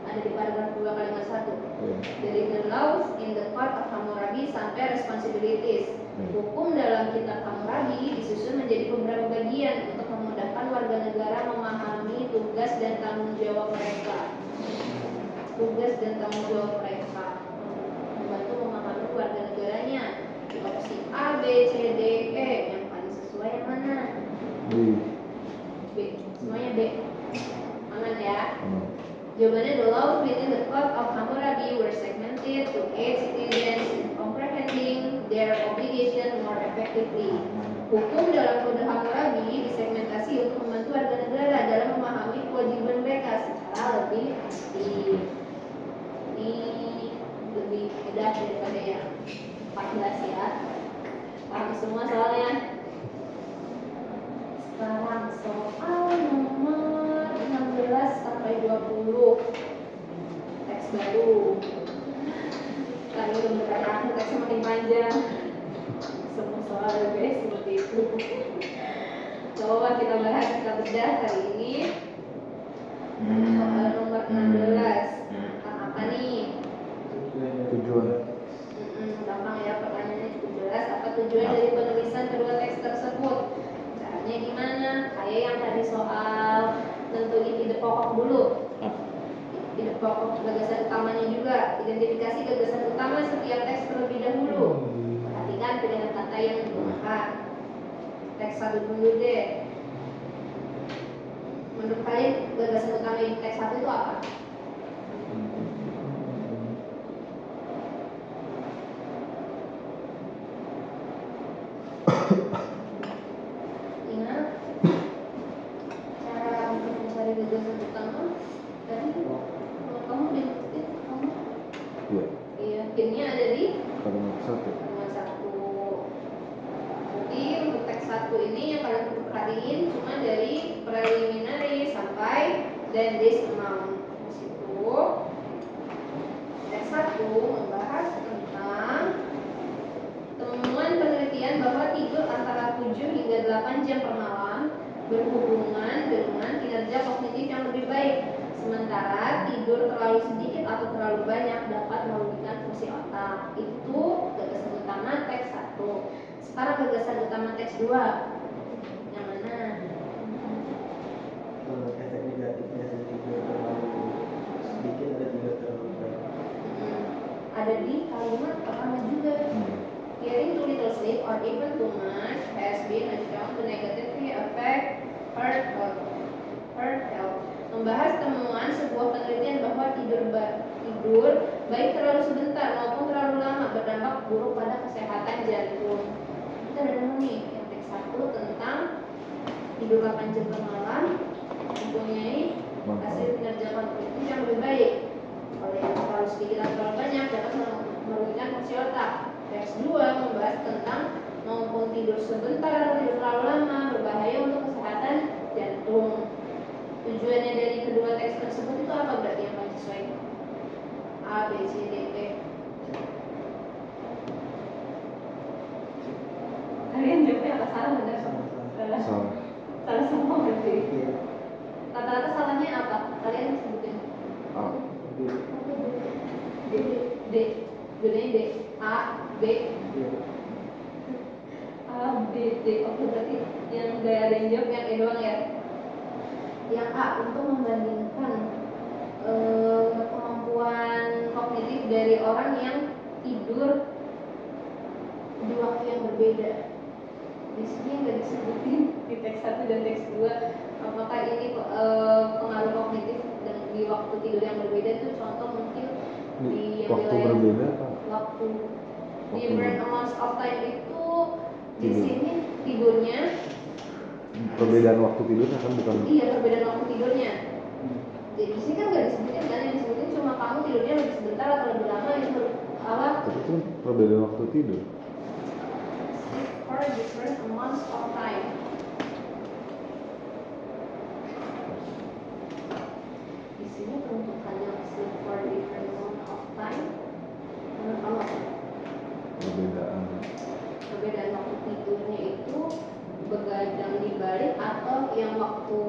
Ada di paragraf 2 kalimat 1. Iya. Dari the laws in the part of Hammurabi sampai responsibilities. Hukum dalam kitab Hammurabi disusun menjadi beberapa bagian untuk memudahkan warga negara memahami tugas dan tanggung jawab mereka. Tugas dan tanggung jawab mereka membantu memahami warga negaranya. Di opsi A, B, C, D, E yang paling sesuai yang mana? B. Semuanya B. Aman ya? Jawabannya, the laws within the code of Hammurabi were segmented to aid citizens in comprehending their obligation more effectively. Hukum dalam kode Hammurabi disegmentasi untuk membantu warga negara dalam memahami kewajiban mereka secara lebih aktif. Ini lebih mudah daripada yang 14 ya. Paham semua soalnya? Sekarang soal nomor 16 sampai 20 teks baru. Kali udah berakhir, teksnya makin panjang. Semua soal guys seperti itu. Coba kita bahas, kita bedah kali ini. Soal nomor 16 tentang apa nih? Tujuan. Gampang ya, pertanyaannya cukup jelas. Apa tujuan dari penulisan kedua teks tersebut? Caranya gimana? Kayak yang tadi soal tentuin ide pokok dulu. Ide pokok gagasan utamanya juga. Identifikasi gagasan utama setiap teks terlebih dahulu. Perhatikan pilihan kata yang digunakan. Teks 1 dulu deh. Menurut kalian gagasan utama di teks 1 itu apa? Ingat cara untuk mencari gagasan utama tadi kamu diikutin kamu? Iya. Iya, pinnya ada di Kalimat 1. kalimat 1. Jadi untuk teks 1 ini yang kalian perlu perhatiin cuma dari preliminary sampai then this amount. Di situ teks 1 membahas tentang temuan penelitian bahwa tidur antara 7 hingga 8 jam per malam berhubungan dengan kinerja kognitif yang lebih baik. Sementara tidur terlalu sedikit atau terlalu banyak dapat merugikan fungsi otak. Itu gagasan utama teks 1. Sekarang gagasan utama teks 2. Yang mana? Efek negatifnya tidur terlalu sedikit, ada tidur terlalu banyak. Ada di kalimat pertama juga. Hearing too little sleep or even too much has been shown to negatively affect heart health. Membahas temuan sebuah penelitian bahwa tidur baik terlalu sebentar maupun terlalu lama berdampak buruk pada kesehatan jantung. Kita udah nemu nih yang teks 1 tentang tidur 8 jam per malam mempunyai hasil kinerja kognitif yang lebih baik. Kalau yang terlalu sedikit atau terlalu banyak dapat merugikan fungsi otak. Teks 2 membahas tentang maupun tidur sebentar atau tidur terlalu lama berbahaya untuk kesehatan jantung. Tujuannya dari kedua teks tersebut itu apa berarti yang paling sesuai? A, B, C, D, E. Kalian jawabnya apa salah benar? Salah. Salah semua berarti. Iya. Rata-rata salahnya apa? Kalian sebutin. A. D, D, judulnya D, A, B, Iya. A, B, D. Oke, berarti yang gak ada yang jawab yang E doang ya? Yang A untuk membandingkan kemampuan kognitif dari orang yang tidur di waktu yang berbeda. Di sini nggak disebutin di teks 1 dan teks 2 apakah ini pengaruh kognitif dan di waktu tidur yang berbeda itu contoh mungkin di yang Waktu wilayah berbeda apa? waktu di Waktu different amounts of time itu di Tidur. sini tidurnya Perbedaan waktu tidur kan bukan. iya perbedaan waktu tidurnya. Jadi di sini kan nggak disebutin kan, yang disebutin cuma kamu tidurnya lebih sebentar atau lebih lama itu apa? Tapi itu kan perbedaan waktu tidur. Sleep for different different amounts of time. Di sini peruntukannya sleep for different amount of time. Menurut kamu apa? Perbedaan waktu tidurnya itu begadang dibalik atau yang waktu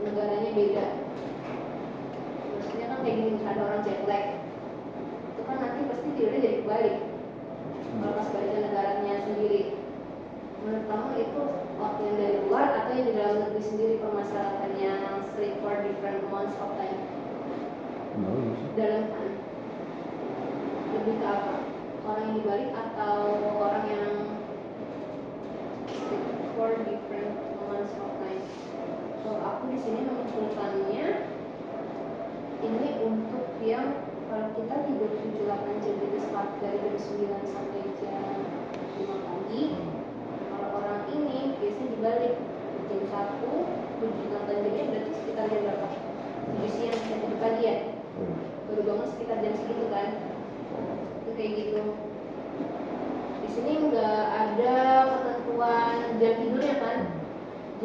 negaranya beda. Maksudnya kan kayak gini, ada orang jet lag itu kan nanti pasti tidurnya jadi kebalik kalau pas balik ke negaranya sendiri. Menurut kamu itu waktu yang dari luar atau yang di dalam negeri sendiri permasalahannya sleep for different amounts of time? Dalam kan lebih ke apa? Orang yang dibalik atau orang yang sleep for different amounts of time? Kalau aku di sini mengumpulkannya ini untuk yang kalau kita tidur 7-8 jam itu start dari jam 9 sampai jam 5 pagi. Kalau orang ini biasanya dibalik jam 1, 7-8 jamnya berarti sekitar jam berapa? 7 siang sampai 7 pagi ya? Baru bangun sekitar jam segitu kan? Itu kayak gitu. Di sini nggak ada ketentuan jam tidurnya kan?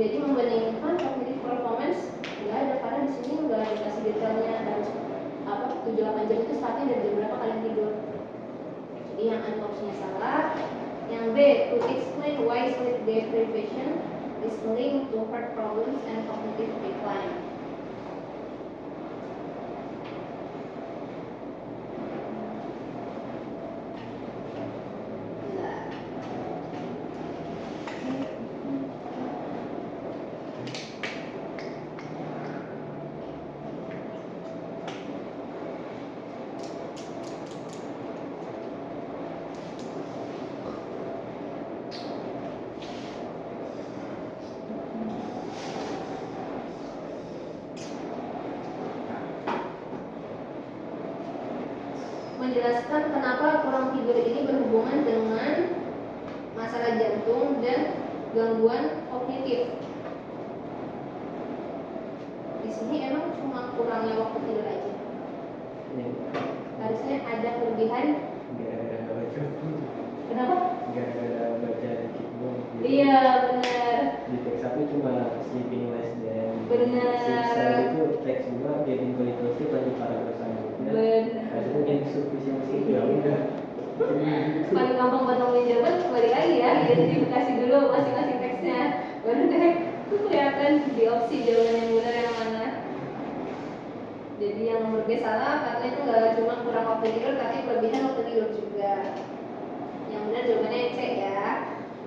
Jadi membandingkan cognitive performance nggak ada karena di sini nggak dikasih detailnya harus 7-8 jam itu startnya dari jam berapa kalian tidur. Jadi yang A opsinya salah. Yang B, to explain why sleep deprivation is linked to heart problems and cognitive decline. Menjelaskan kenapa kurang tidur ini berhubungan dengan masalah jantung dan gangguan kognitif. Di sini emang cuma kurangnya waktu tidur aja. Harusnya ada kelebihan. Gara-gara baca. Kenapa? Gara-gara baca dikit doang. Iya benar. Di teks 1 cuma sleeping less than. Benar. Sisa itu teks 2 getting quality sleep lanjut paragraf selanjutnya. Benar. Itu insufficiency ya udah. Paling gampang buat ngomongin jawaban kembali lagi ya, identifikasi dulu masing-masing teksnya. Baru deh itu kelihatan di opsi jawaban yang benar yang mana. Jadi yang nomor B salah karena itu nggak cuma kurang waktu tidur tapi kelebihan waktu tidur juga. Yang benar jawabannya yang C ya.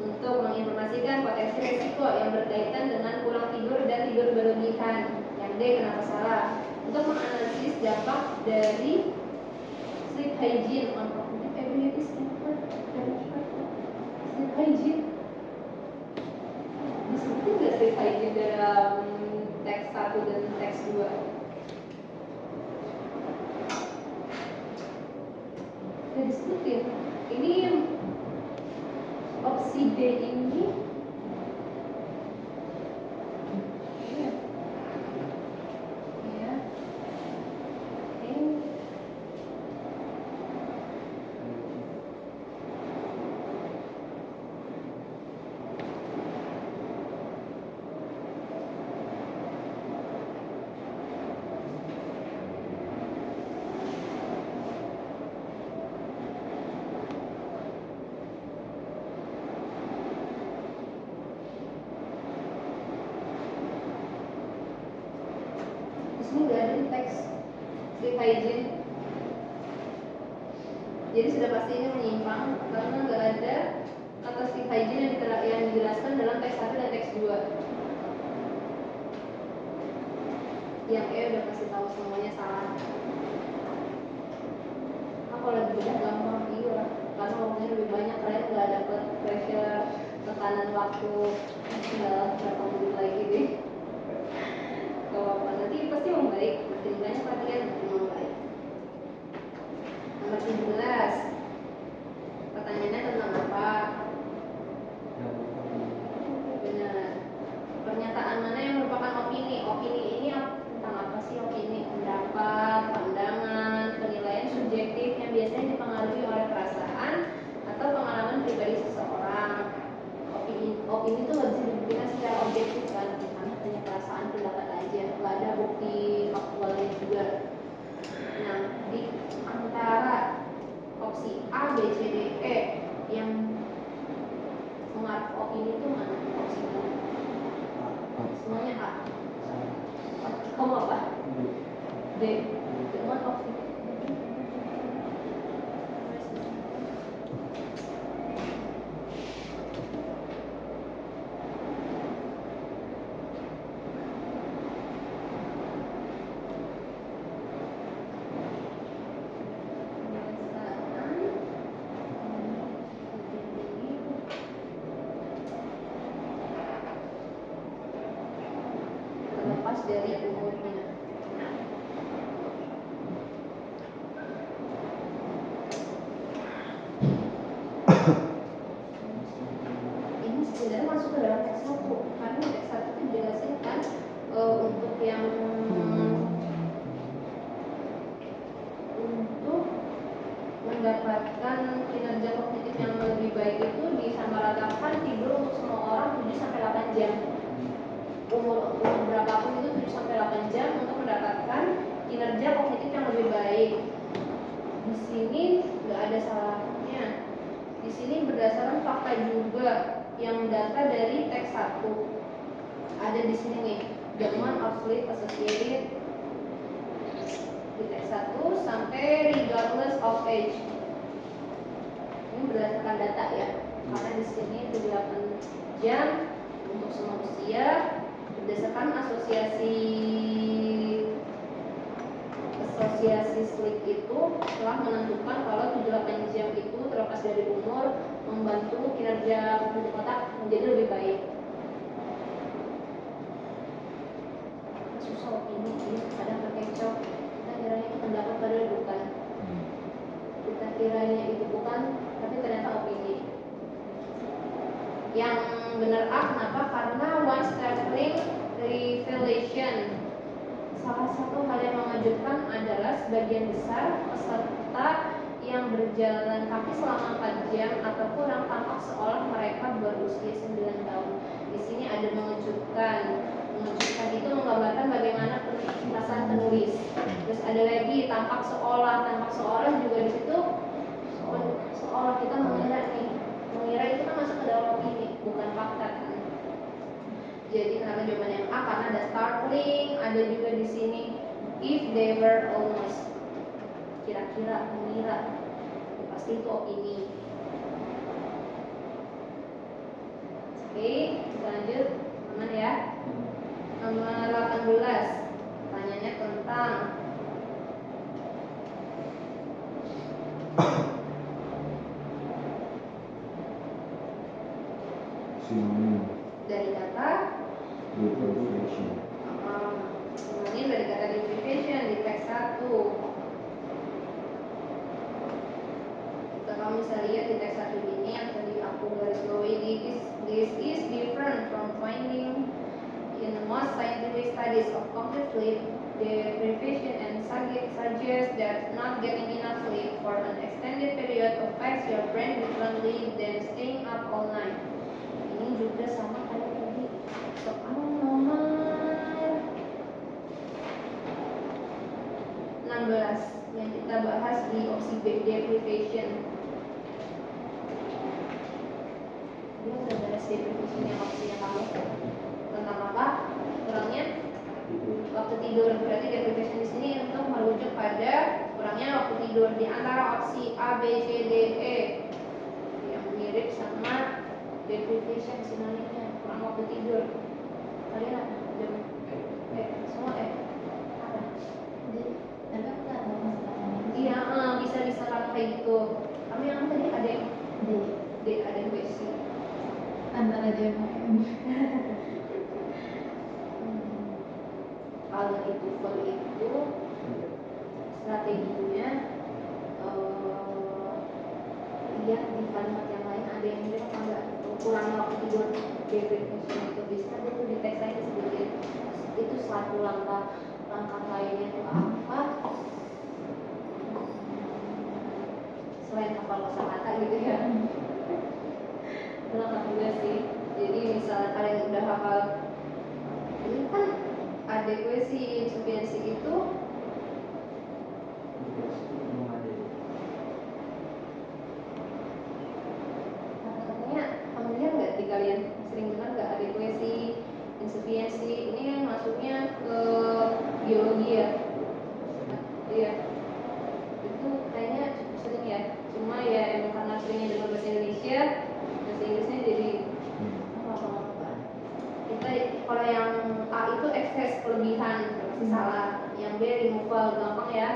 Untuk menginformasikan potensi risiko yang berkaitan dengan kurang tidur dan tidur berlebihan. Yang D kenapa salah? Untuk menganalisis dampak dari sleep hygiene on cognitive abilities and sleep hygiene. Disebutkan nggak sleep hygiene dalam teks 1 dan teks 2? Nggak disebutin. Ini opsi D ini ini nggak ada di teks sleep hygiene. Jadi sudah pasti ini menyimpang karena nggak ada kata sleep hygiene yang dijelaskan dalam teks 1 dan teks 2. Yang E udah kasih tahu semuanya salah. Kalau lagi beda gampang iya karena waktunya lebih banyak, kalian nggak dapet pressure tekanan waktu tinggal berapa menit lagi deh. Kalau nanti pasti membaik, makin banyak latihan makin membaik. Nomor 17, pertanyaannya tentang apa? Benar. Pernyataan mana yang merupakan opini? Opini ini tentang apa sih opini? Pendapat, pandangan, penilaian subjektif yang biasanya dipengaruhi oleh perasaan atau opini itu mana? Opsi A. Semuanya A. Kamu apa? D. The one of terlepas dari umurnya. Ini sebenarnya masuk ke dalam teks 1 karena teks 1 itu dijelasin kan untuk yang untuk mendapatkan kinerja kognitif yang lebih baik itu disamaratakan tidur untuk semua orang 7 sampai 8 jam. Umur berapapun itu 7 sampai 8 jam untuk mendapatkan kinerja kognitif yang lebih baik. Di sini nggak ada salahnya. Di sini berdasarkan fakta juga yang data dari teks 1. Ada di sini nih, the amount of sleep associated di teks 1 sampai regardless of age. Ini berdasarkan data ya. Karena di sini 8 jam untuk semua usia berdasarkan asosiasi sleep itu telah menentukan kalau 7-8 jam itu terlepas dari umur membantu kinerja kognitif otak menjadi lebih baik. Susah ini kadang terkecoh. Kita kiranya itu pendapat padahal bukan. Kita kiranya itu bukan, tapi ternyata opini. Yang benar A kenapa? Karena one startling revelation. Salah satu hal yang mengejutkan adalah sebagian besar peserta yang berjalan kaki selama 4 jam atau kurang tampak seolah mereka berusia 9 tahun. Di sini ada mengejutkan. Mengejutkan itu menggambarkan bagaimana perasaan penulis. Terus ada lagi tampak seolah juga di situ seolah kita mengira itu kan masuk ke dalam opini, bukan fakta kan. Jadi kenapa jawaban yang A? Karena ada startling, ada juga di sini if they were almost, kira-kira, mengira, pasti itu opini. Oke, kita lanjut, aman ya. Nomor 18, tanyanya tentang sinonim dari kata deprivation. ini dari kata deprivation di teks 1. Kalau misalnya lihat di teks 1 ini yang tadi aku garis bawahi, this is different from finding in most scientific studies of complete sleep deprivation and suggests that not getting enough sleep for an extended period affects your brain differently than staying up all night. Ini juga sama kayak tadi soal nomor 16 yang kita bahas di opsi B, deprivation. Dia udah bahas deprivation yang opsinya kamu tentang apa? Kurangnya waktu tidur. Berarti deprivation di sini untuk merujuk pada kurangnya waktu tidur di antara opsi A, B, C, D, E yang mirip sama deprivation sinonimnya kurang waktu tidur. Kalian apa? Jam semua apa? Tapi aku nggak tahu masalahnya. Iya, bisa kalau kayak gitu. Kamu yang tadi ada yang D, ada yang B, C. Antara dia mau Kalau itu full itu strateginya lihat di kalimat yang lain ada yang mirip apa enggak. Kurang waktu tidur deprivation itu bisa itu di teks saya disebutin itu satu langkah lainnya itu apa selain hafal kosakata gitu ya. Itu langkah juga sih. Jadi misalnya kalian udah hafal ini kan ada gue si insufisiensi itu kata-katanya familiar nggak di kalian? berlebihan, pasti salah. Yang B removal, gampang ya,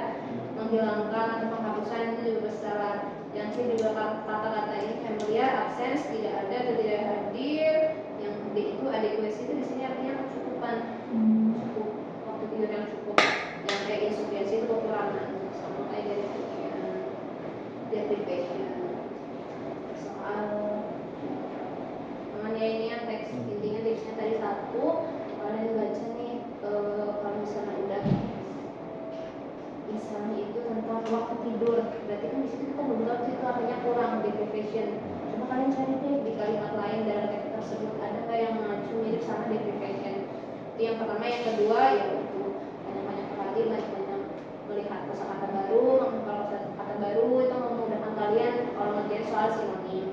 menghilangkan atau penghapusan, itu juga pasti salah. Yang C juga kata-kata ini familiar, absence, tidak ada atau tidak hadir. Yang D itu adequacy, itu di sini artinya kecukupan, cukup, waktu tidur yang cukup. Yang E insufficiency itu kekurangan, sama kayak deprivation. Soal namanya ini yang teks, intinya tipsnya tadi satu, kalian baca nih kalau misalnya udah misalnya itu tentang waktu tidur, berarti kan di situ kita belum tahu itu artinya kurang, deprivation. Coba kalian cari deh di kalimat lain dalam teks tersebut ada nggak yang mengacu mirip sama deprivation. Itu yang pertama. Yang kedua yaitu banyak-banyak perhatian, banyak-banyak melihat kosakata baru. Kalau kosakata baru itu memudahkan kalian kalau ngerjain soal sinonim.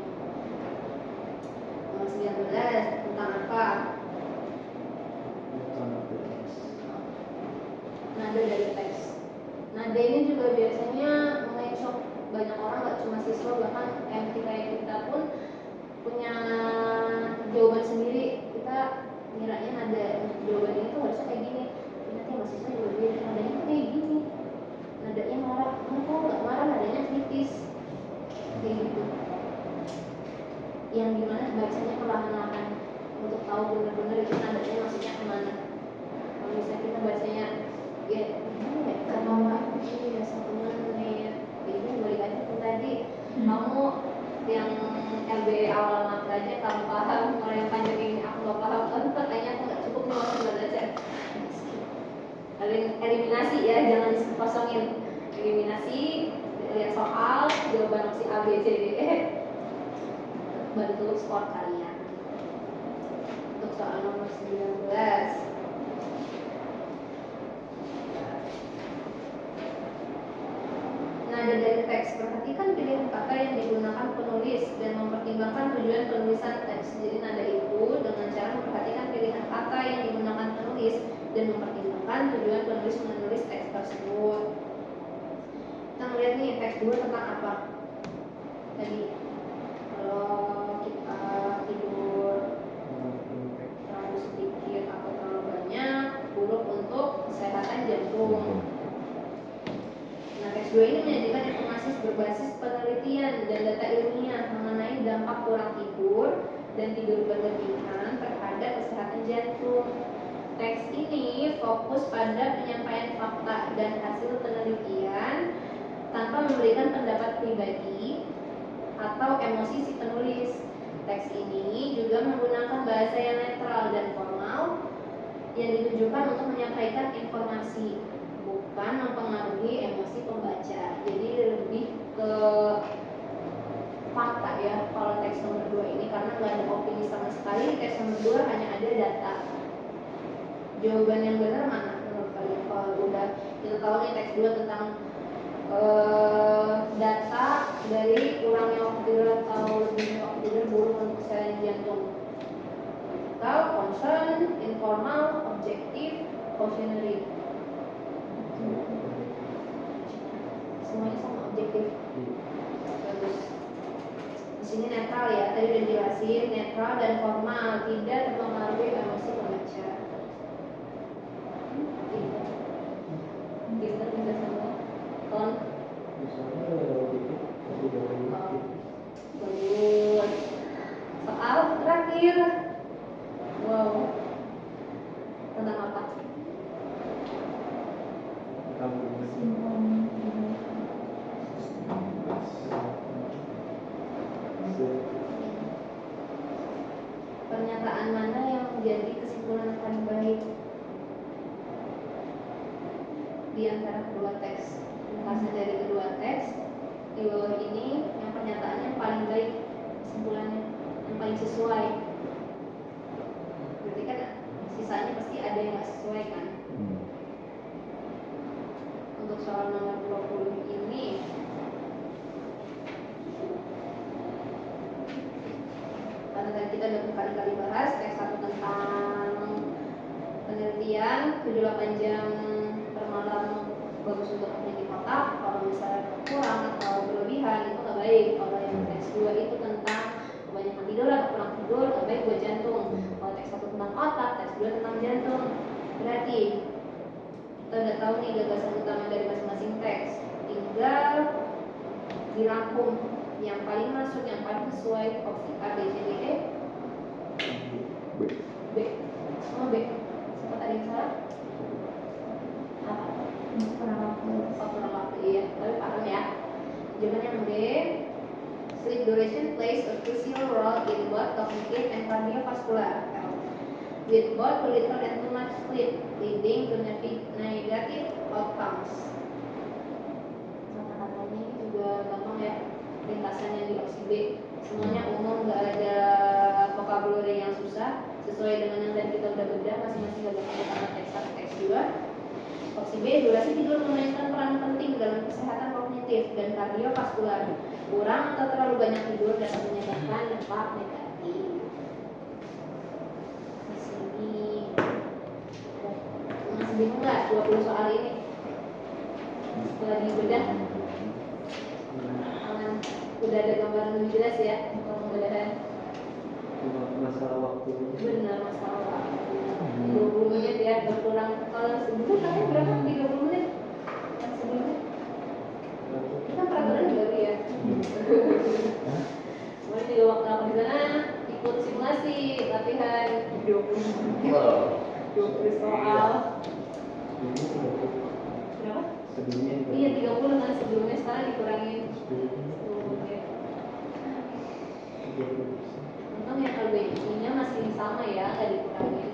Nomor 19 tentang apa? Nada dari teks. Nada ini juga biasanya mengecoh banyak orang, nggak cuma siswa, bahkan kita pun punya jawaban sendiri. Kita ngiranya nada jawaban ini tuh harusnya kayak gini, nanti mahasiswa juga beda, nadanya tuh kayak gini, nadanya marah, kok nggak marah, nadanya kritis, kayak gitu. Yang dimana bacanya perlahan-lahan untuk tahu benar-benar itu nadanya maksudnya kemana. Kalau misalnya kita bacanya ya karena ini ya 1 menit ini balik aja tuh tadi kamu yang LB awal makanya kamu paham, kalau yang panjang ini aku nggak paham, kan kayaknya aku nggak cukup nih waktu belajar. Kalian eliminasi ya, jangan kosongin. Eliminasi, lihat soal, jawaban opsi A, B, C, D, E, bantu skor kalian. Untuk soal nomor 19, nada dari teks. Perhatikan pilihan kata yang digunakan penulis dan mempertimbangkan tujuan penulisan teks. Jadi nada itu dengan cara memperhatikan pilihan kata yang digunakan penulis dan mempertimbangkan tujuan penulis menulis teks tersebut. Kita melihat nih teks 2 tentang apa? Tadi kalau kita tidur terlalu sedikit atau terlalu banyak, buruk untuk kesehatan jantung. Nah, teks 2 ini menyajikan informasi berbasis penelitian dan data ilmiah mengenai dampak kurang tidur dan tidur berlebihan terhadap kesehatan jantung. Teks ini fokus pada penyampaian fakta dan hasil penelitian tanpa memberikan pendapat pribadi atau emosi si penulis. Teks ini juga menggunakan bahasa yang netral dan formal yang ditujukan untuk menyampaikan informasi, bukan mempengaruhi emosi pembaca. Jadi lebih ke fakta ya kalau teks nomor 2 ini, karena nggak ada opini sama sekali. Teks nomor 2 hanya ada data. Jawaban yang benar mana menurut kalian? Kalau udah kita tahu nih teks 2 tentang data dari kurangnya waktu tidur atau lebihnya waktu tidur buruk untuk kesehatan jantung. Kalau concern, informal, objektif, cautionary. Semuanya sama, objektif. Bagus. Di sini netral ya, tadi udah jelasin, netral dan formal, tidak terpengaruhi emosi pembaca. Kita bisa semua. Ton. Bagus. Soal terakhir. Wow. Tentang apa? Pernyataan mana yang menjadi kesimpulan paling baik di antara kedua teks? Hasil dari kedua teks di bawah ini yang pernyataannya paling baik, kesimpulannya yang paling sesuai. Berarti kan sisanya pasti ada yang nggak sesuai kan? Untuk soal nomor 20 ini karena tadi kita udah berkali-kali bahas teks 1 tentang penelitian 7-8 jam per malam bagus untuk peneliti otak. Kalau misalnya kurang atau berlebihan itu nggak baik. Kalau yang teks 2 itu tentang kebanyakan tidur atau kurang tidur nggak baik buat jantung. Kalau teks 1 tentang otak, teks 2 tentang jantung. Berarti Kita udah tahu nih gagasan utama dari masing-masing teks. Tinggal dirangkum yang paling masuk, yang paling sesuai opsi A, B, C, D, E. B. Semua B. Sempat ada yang salah? Apa? Kurang waktu. Oh, kurang waktu, iya. Tapi paham ya. Jawaban yang B. Sleep duration plays a crucial role in both cognitive and cardiovascular health, with both too little and too much sleep leading to negative outcomes. Kata-katanya ini juga gampang ya, ringkasannya di opsi B. Semuanya umum, nggak ada vocabulary yang susah, sesuai dengan yang tadi kita udah bedah masing-masing gagasan utama teks 1, teks 2. Opsi B, durasi tidur memainkan peran penting dalam kesehatan kognitif dan kardiovaskular. Kurang atau terlalu banyak tidur dapat menyebabkan dampak negatif. Di sini masih bingung nggak 20 soal ini? Setelah dibedah, udah ada gambaran lebih jelas ya kalau pembedahan. Masalah waktu. Benar, masalah waktu. 20 menit ya, berkurang. Kalau sebelumnya katanya berapa? 30 menit? Yang sebelumnya? Kita peraturan baru ya. Mulai juga waktu aku di sana ikut simulasi latihan 20 soal. Berapa? Sebelumnya juga. Iya 30 kan sebelumnya, sekarang dikurangin 10 menit. Untung ya kalau BI-nya masih sama ya, nggak dikurangin.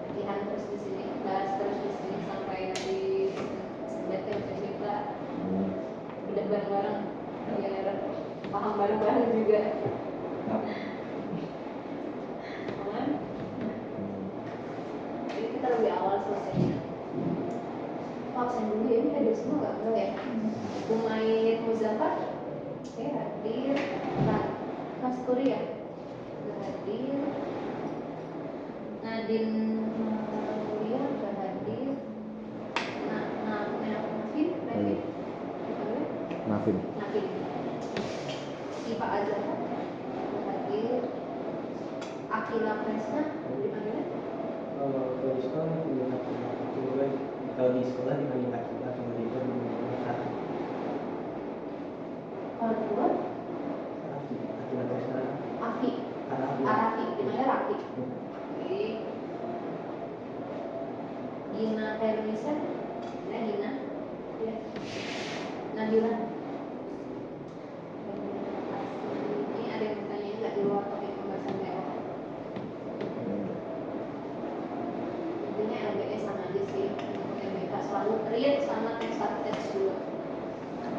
Latihan terus di sini, bahas terus di sini sampai nanti sebentar kita udah bareng-bareng biar paham bareng-bareng juga. Aman? Jadi kita lebih awal selesainya. Absen dulu ya, ini ada semua nggak? Enggak ya? Umayyad Muzaffar oke, hadir. Kasturi ya? Udah hadir. Nadine Mulia udah hadir. Nafin. Nafin. Siva Azhar udah hadir. Akila Kresna dipanggilnya? Kalau di sekolah kalau di sekolah dipanggil Akila, sama di itu Akila. Kalau kedua? Akila Krisna. Afi. Arafi, dipanggil Rafi. Oke. Gina Hermisa, ya Gina. Ya. Nabila. Ini ada yang bertanya nggak di luar topik pembahasan BO? Intinya LBS sama aja sih. LBK selalu read sama teks 1, teks 2.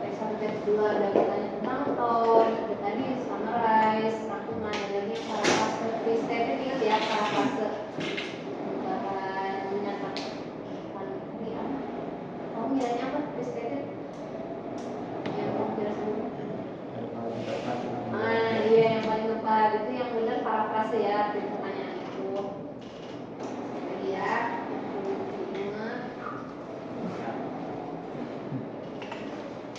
Teks 1, teks 2 ada bertanya tentang tone, ada tadi summarize, rangkuman, ada lagi parafrase, restated, ingat ya parafrase. Bahan menyatakan ini apa? Kamu kiranya apa? Restated? Yang kamu kira sebelumnya? Iya yang paling tepat itu yang benar parafrase ya, arti pertanyaan itu. Lagi ya,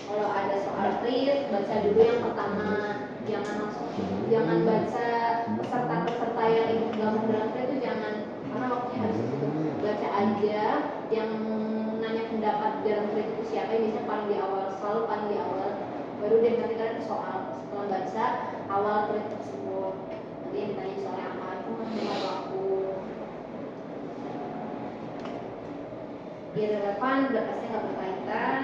kalau ada soal read, baca dulu yang pertama, jangan baca peserta-peserta yang ikut gabung dalam read itu jangan, karena waktunya harus itu. Baca aja yang nanya pendapat dalam read itu siapa, yang biasanya paling di awal, selalu paling di awal. Baru deh nanti kalian soal setelah baca awal thread tersebut, nanti yang ditanya soalnya apa itu mendengar waktu irrelevan udah pasti nggak berkaitan.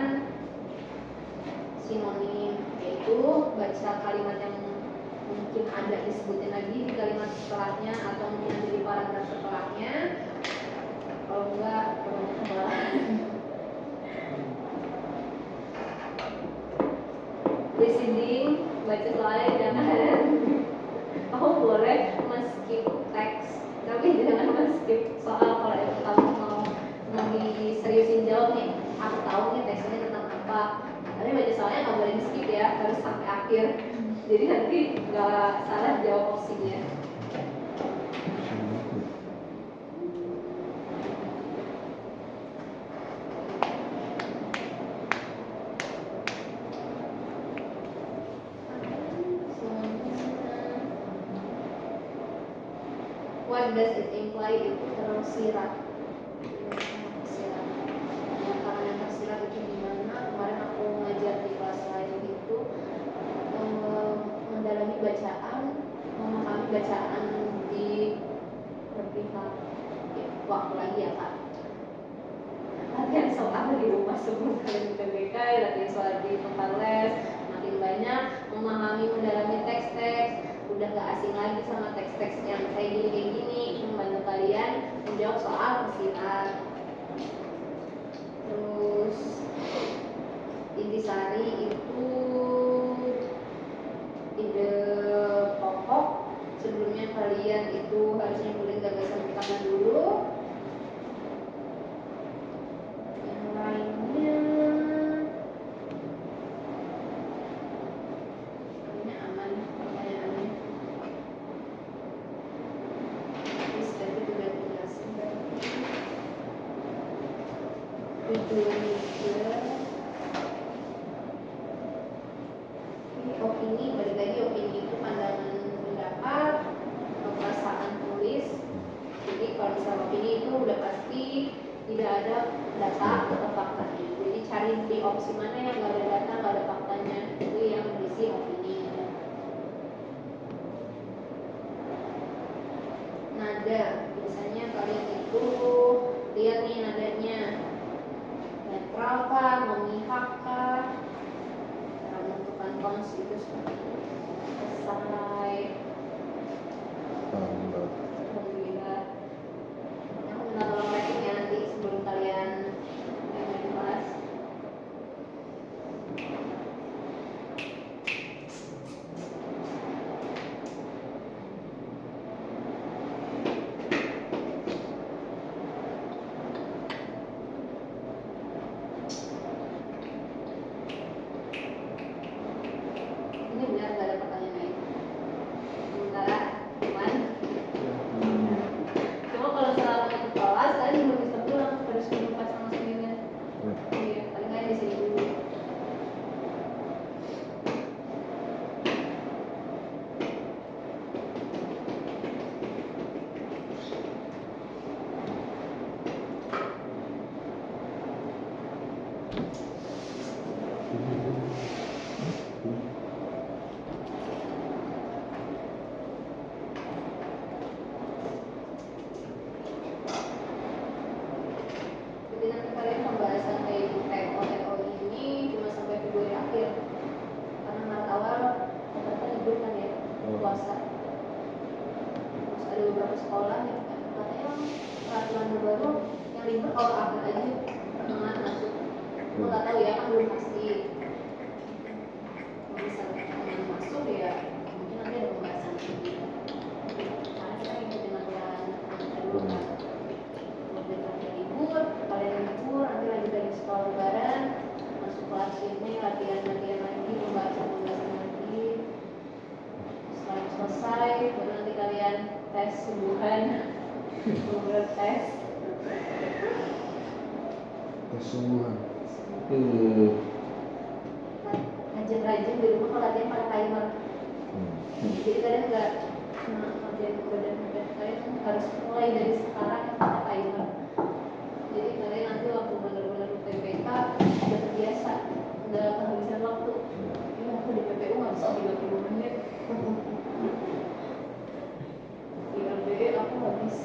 Sinonim yaitu baca kalimat yang mungkin ada disebutin lagi di kalimat setelahnya atau mungkin ada di paragraf setelahnya, kalau enggak kebanyakan kesalahan. Listening, baca soalnya jangan kamu boleh men-skip teks, tapi jangan men-skip soal kalau kamu mau diseriusin jawab nih. Aku tahu nih teksnya tentang apa, tapi baca soalnya nggak boleh di-skip ya, harus sampai akhir. Jadi nanti nggak salah jawab opsinya. What does it imply itu tersirat? bacaan, memahami bacaan di berpihak waktu lagi ya Kak. Latihan soal di rumah sebelum kalian UTBK, latihan soal di tempat les, makin banyak memahami, mendalami teks-teks, udah gak asing lagi sama teks-teks yang kayak gini, membantu kalian menjawab soal tersirat. Terus intisari itu ide pokok. Sebelumnya kalian itu harusnya nulis gagasan pertama dulu. Yang lainnya kayaknya aman pertanyaannya. Terus tadi udah dijelasin tujuannya. Opini, balik lagi opini itu pandangan pendapat, perasaan tulis. Jadi kalau misalnya opini itu udah pasti tidak ada data atau faktanya. Jadi cari di opsi mana yang nggak ada data, nggak ada faktanya, itu yang berisi opini. Nada, biasanya kalian itu lihat nih nadanya, netral kah, memihak kah, menentukan tons itu seperti selesai. Alhamdulillah. Aku minta tolong rating ya nanti sebelum kalian main kelas. Ini benar nggak ada pertanyaan lain? Sementara, cuman cuma kalau selalu mau ke kelas, kalian belum bisa pulang, harus nunggu pasang sendirian. Iya, paling nggak di sini dulu. Jadi nanti kalian pembahasan kayak TO ini cuma sampai Februari akhir, karena Maret awal ternyata libur kan ya, puasa. Terus ada beberapa sekolah yang katanya peraturan baru yang libur awal akhir aja, pertengahan masuk. Aku nggak tahu ya, kan belum pasti. Kalau misalnya pertengahan masuk ya mungkin nanti ada pembahasan lagi. Karena kita ngikutin aturan dulu kan. Libur, kalian libur, nanti lanjut dari sekolah lebaran, masuk kelas ini, latihan lagi, pembahasan lagi. Setelah selesai, baru nanti kalian tes sungguhan, bener tes. Kesungguhan. Rajin-rajin di rumah kalau latihan pakai timer. Jadi kalian nggak latihan badan kalian harus mulai dari sekarang pakai timer. Jadi kalian nanti waktu benar-benar UTBK udah terbiasa, nggak kehabisan waktu. Ini aku di PPU nggak bisa 30 menit. Di LBE aku habis.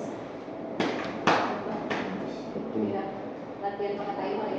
Ya, latihan pakai timer ya.